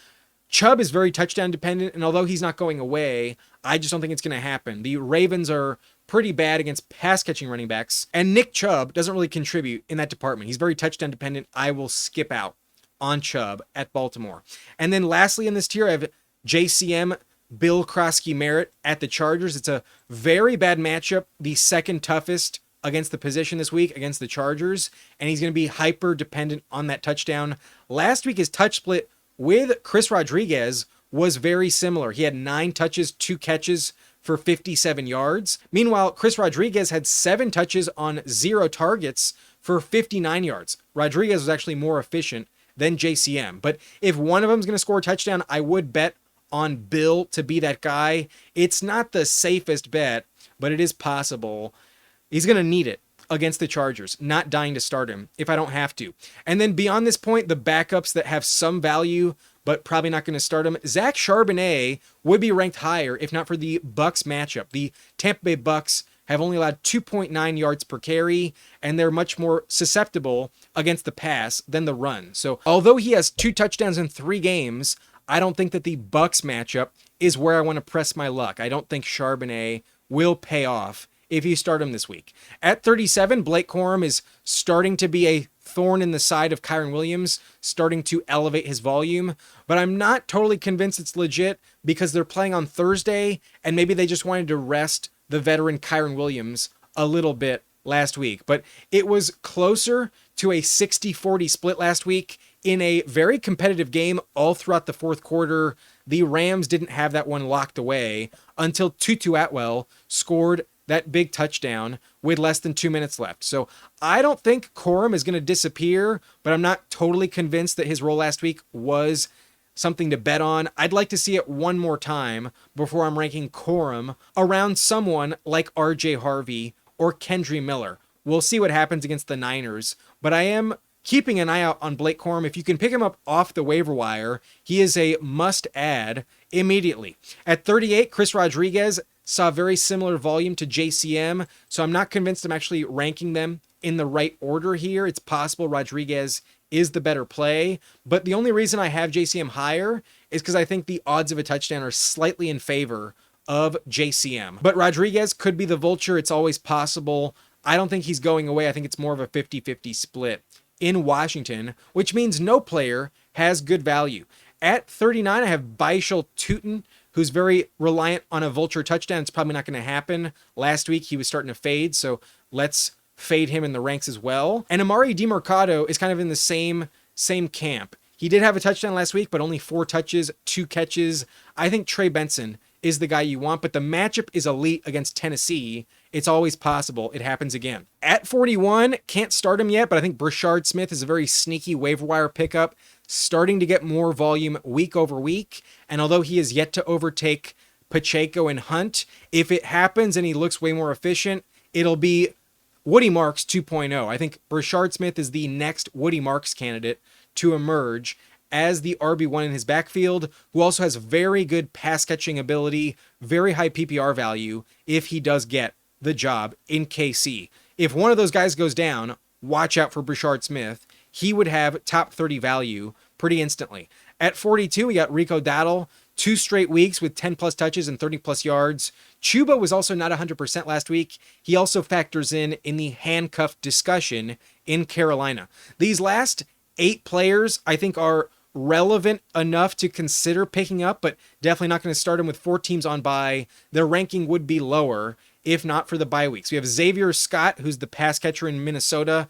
Chubb is very touchdown dependent, and although he's not going away, I just don't think it's going to happen. The Ravens are pretty bad against pass-catching running backs, and Nick Chubb doesn't really contribute in that department. He's very touchdown dependent. I will skip out on Chubb at Baltimore. And then lastly in this tier, I have JCM Bill Kroski-Merritt at the Chargers. It's a very bad matchup, the second toughest against the position this week against the Chargers, and he's going to be hyper dependent on that touchdown. Last week, his touch split with Chris Rodriguez was very similar. He had 9 touches, 2 catches for 57 yards. Meanwhile, Chris Rodriguez had 7 touches on 0 targets for 59 yards. Rodriguez was actually more efficient than JCM, but if one of them is going to score a touchdown, I would bet on Bill to be that guy. It's not the safest bet, but it is possible. He's going to need it against the Chargers, not dying to start him if I don't have to. And then beyond this point, the backups that have some value, but probably not going to start him. Zach Charbonnet would be ranked higher if not for the Bucs matchup. The Tampa Bay Bucs have only allowed 2.9 yards per carry, and they're much more susceptible against the pass than the run. So although he has 2 touchdowns in 3 games, I don't think that the Bucs matchup is where I want to press my luck. I don't think Charbonnet will pay off if you start him this week. At 37, Blake Corum is starting to be a thorn in the side of Kyren Williams, starting to elevate his volume, but I'm not totally convinced it's legit because they're playing on Thursday, and maybe they just wanted to rest the veteran Kyren Williams a little bit last week. But it was closer to a 60-40 split last week in a very competitive game all throughout the fourth quarter. The Rams didn't have that one locked away until Tutu Atwell scored that big touchdown with less than 2 minutes left. So I don't think Corum is going to disappear, but I'm not totally convinced that his role last week was something to bet on. I'd like to see it one more time before I'm ranking Corum around someone like RJ Harvey or Kendre Miller. We'll see what happens against the Niners, but I am keeping an eye out on Blake Corum. If you can pick him up off the waiver wire, he is a must-add immediately. At 38, Chris Rodriguez, saw very similar volume to JCM, so I'm not convinced I'm actually ranking them in the right order here. It's possible Rodriguez is the better play, but the only reason I have JCM higher is because I think the odds of a touchdown are slightly in favor of JCM. But Rodriguez could be the vulture. It's always possible. I don't think he's going away. I think it's more of a 50-50 split in Washington, which means no player has good value. At 39, I have Baishal Tutin, who's very reliant on a vulture touchdown. It's probably not going to happen. Last week, he was starting to fade, so let's fade him in the ranks as well. And Amari DiMercado is kind of in the same camp. He did have a touchdown last week, but only 4 touches, 2 catches. I think Trey Benson is the guy you want, but the matchup is elite against Tennessee. It's always possible it happens again. At 41, can't start him yet, but I think Brashard Smith is a very sneaky waiver wire pickup, starting to get more volume week over week. And although he is yet to overtake Pacheco and Hunt, if it happens and he looks way more efficient, it'll be Woody Marks 2.0. I think Brashard Smith is the next Woody Marks candidate to emerge as the RB1 in his backfield, who also has very good pass catching ability, very high PPR value if he does get the job in KC. If one of those guys goes down, watch out for Brashard Smith. He would have top 30 value pretty instantly. At 42, we got Rico Dowdle, 2 straight weeks with 10 plus touches and 30 plus yards. Chuba was also not 100% last week. He also factors in the handcuff discussion in Carolina. These last 8 players I think are relevant enough to consider picking up, but definitely not going to start them with 4 teams on bye. Their ranking would be lower if not for the bye weeks. We have Xavier Scott, who's the pass catcher in Minnesota.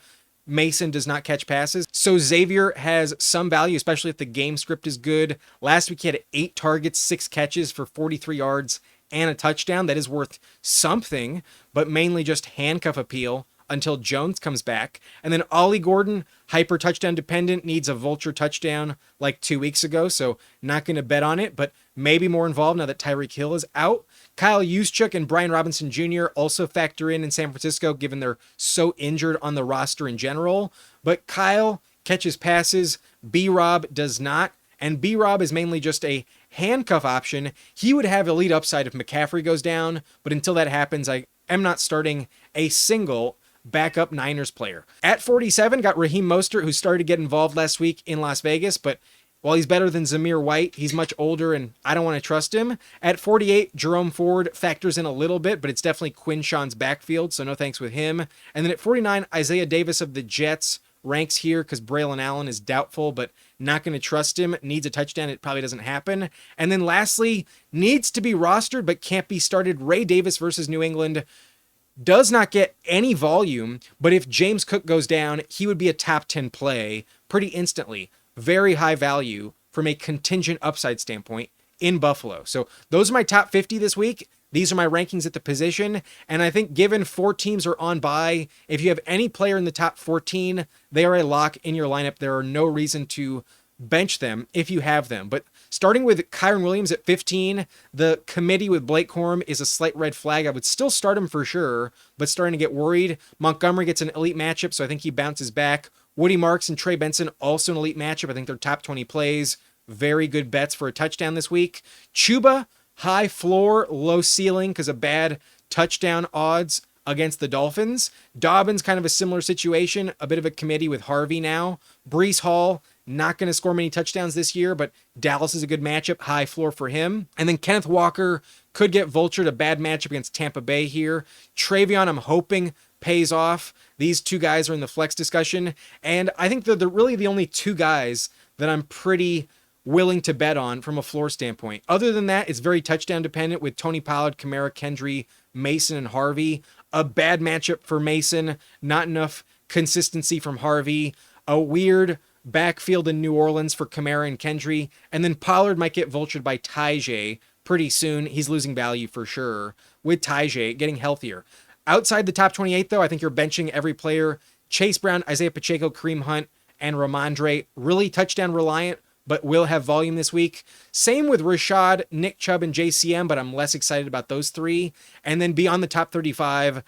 Mason does not catch passes. So Xavier has some value, especially if the game script is good. Last week he had 8 targets, 6 catches for 43 yards and a touchdown. That is worth something, but mainly just handcuff appeal until Jones comes back. And then Ollie Gordon, hyper touchdown dependent, needs a vulture touchdown like 2 weeks ago, so not going to bet on it, but maybe more involved now that Tyreek Hill is out. Kyle Juszczyk and Brian Robinson Jr. also factor in San Francisco, given they're so injured on the roster in general. But Kyle catches passes, B-Rob does not, and B-Rob is mainly just a handcuff option. He would have elite upside if McCaffrey goes down, but until that happens, I am not starting a single backup Niners player. At 47, got Raheem Mostert, who started to get involved last week in Las Vegas, but while he's better than Jahmyr White, he's much older and I don't want to trust him. At 48, Jerome Ford factors in a little bit, but it's definitely Quinshon's backfield, so no thanks with him. And then at 49, Isaiah Davis of the Jets ranks here because Braylon Allen is doubtful, but not going to trust him. Needs a touchdown. It probably doesn't happen. And then lastly, needs to be rostered but can't be started. Ray Davis versus New England. Does not get any volume, but if James Cook goes down, he would be a top 10 play pretty instantly. Very high value from a contingent upside standpoint in Buffalo. So those are my top 50 this week. These are my rankings at the position. And I think given 4 teams are on bye, if you have any player in the top 14, they are a lock in your lineup. There are no reason to bench them if you have them. But starting with Kyren Williams at 15, the committee with Blake Corum is a slight red flag. I would still start him for sure, but starting to get worried. Montgomery gets an elite matchup, so I think he bounces back. Woody Marks and Trey Benson, also an elite matchup. I think they're top 20 plays. Very good bets for a touchdown this week. Chuba, high floor, low ceiling because of bad touchdown odds against the Dolphins. Dobbins, kind of a similar situation, a bit of a committee with Harvey now. Breece Hall, not going to score many touchdowns this year, but Dallas is a good matchup, high floor for him. And then Kenneth Walker could get vultured, a bad matchup against Tampa Bay here. TreVeyon, I'm hoping, pays off. These 2 guys are in the flex discussion, and I think they're really the only 2 guys that I'm pretty willing to bet on from a floor standpoint. Other than that, it's very touchdown dependent with Tony Pollard, Kamara, Kendre, Mason, and Harvey. A bad matchup for Mason, not enough consistency from Harvey. A weird backfield in New Orleans for Kamara and Kendre, and then Pollard might get vultured by Tajay pretty soon. He's losing value for sure with Tajay getting healthier. Outside the top 28, though, I think you're benching every player. Chase Brown, Isaiah Pacheco, Kareem Hunt, and Rhamondre, really touchdown reliant, but will have volume this week. Same with Rachaad, Nick Chubb, and JCM, but I'm less excited about those 3. And then beyond the top 35,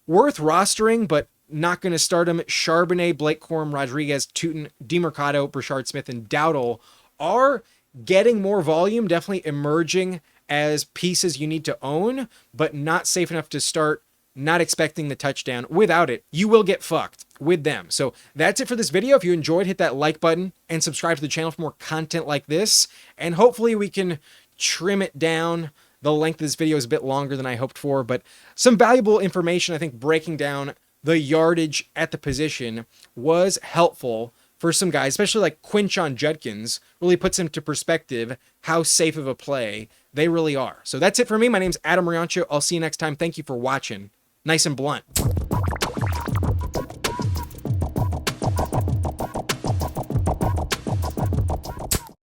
worth rostering, but not going to start them. Charbonnet, Blake Corum, Rodriguez, Tutin, DeMercado, Brashard Smith, and Dowdle are getting more volume, definitely emerging as pieces you need to own, but not safe enough to start not expecting the touchdown. Without it, you will get fucked with them. So that's it for this video. If you enjoyed, hit that like button and subscribe to the channel for more content like this. And hopefully we can trim it down. The length of this video is a bit longer than I hoped for, but some valuable information, I think, breaking down the yardage at the position was helpful for some guys, especially like Quinshon Judkins. Really puts into perspective how safe of a play they really are. So that's it for me. My name's Adam Riancho. I'll see you next time. Thank you for watching. Nice and blunt.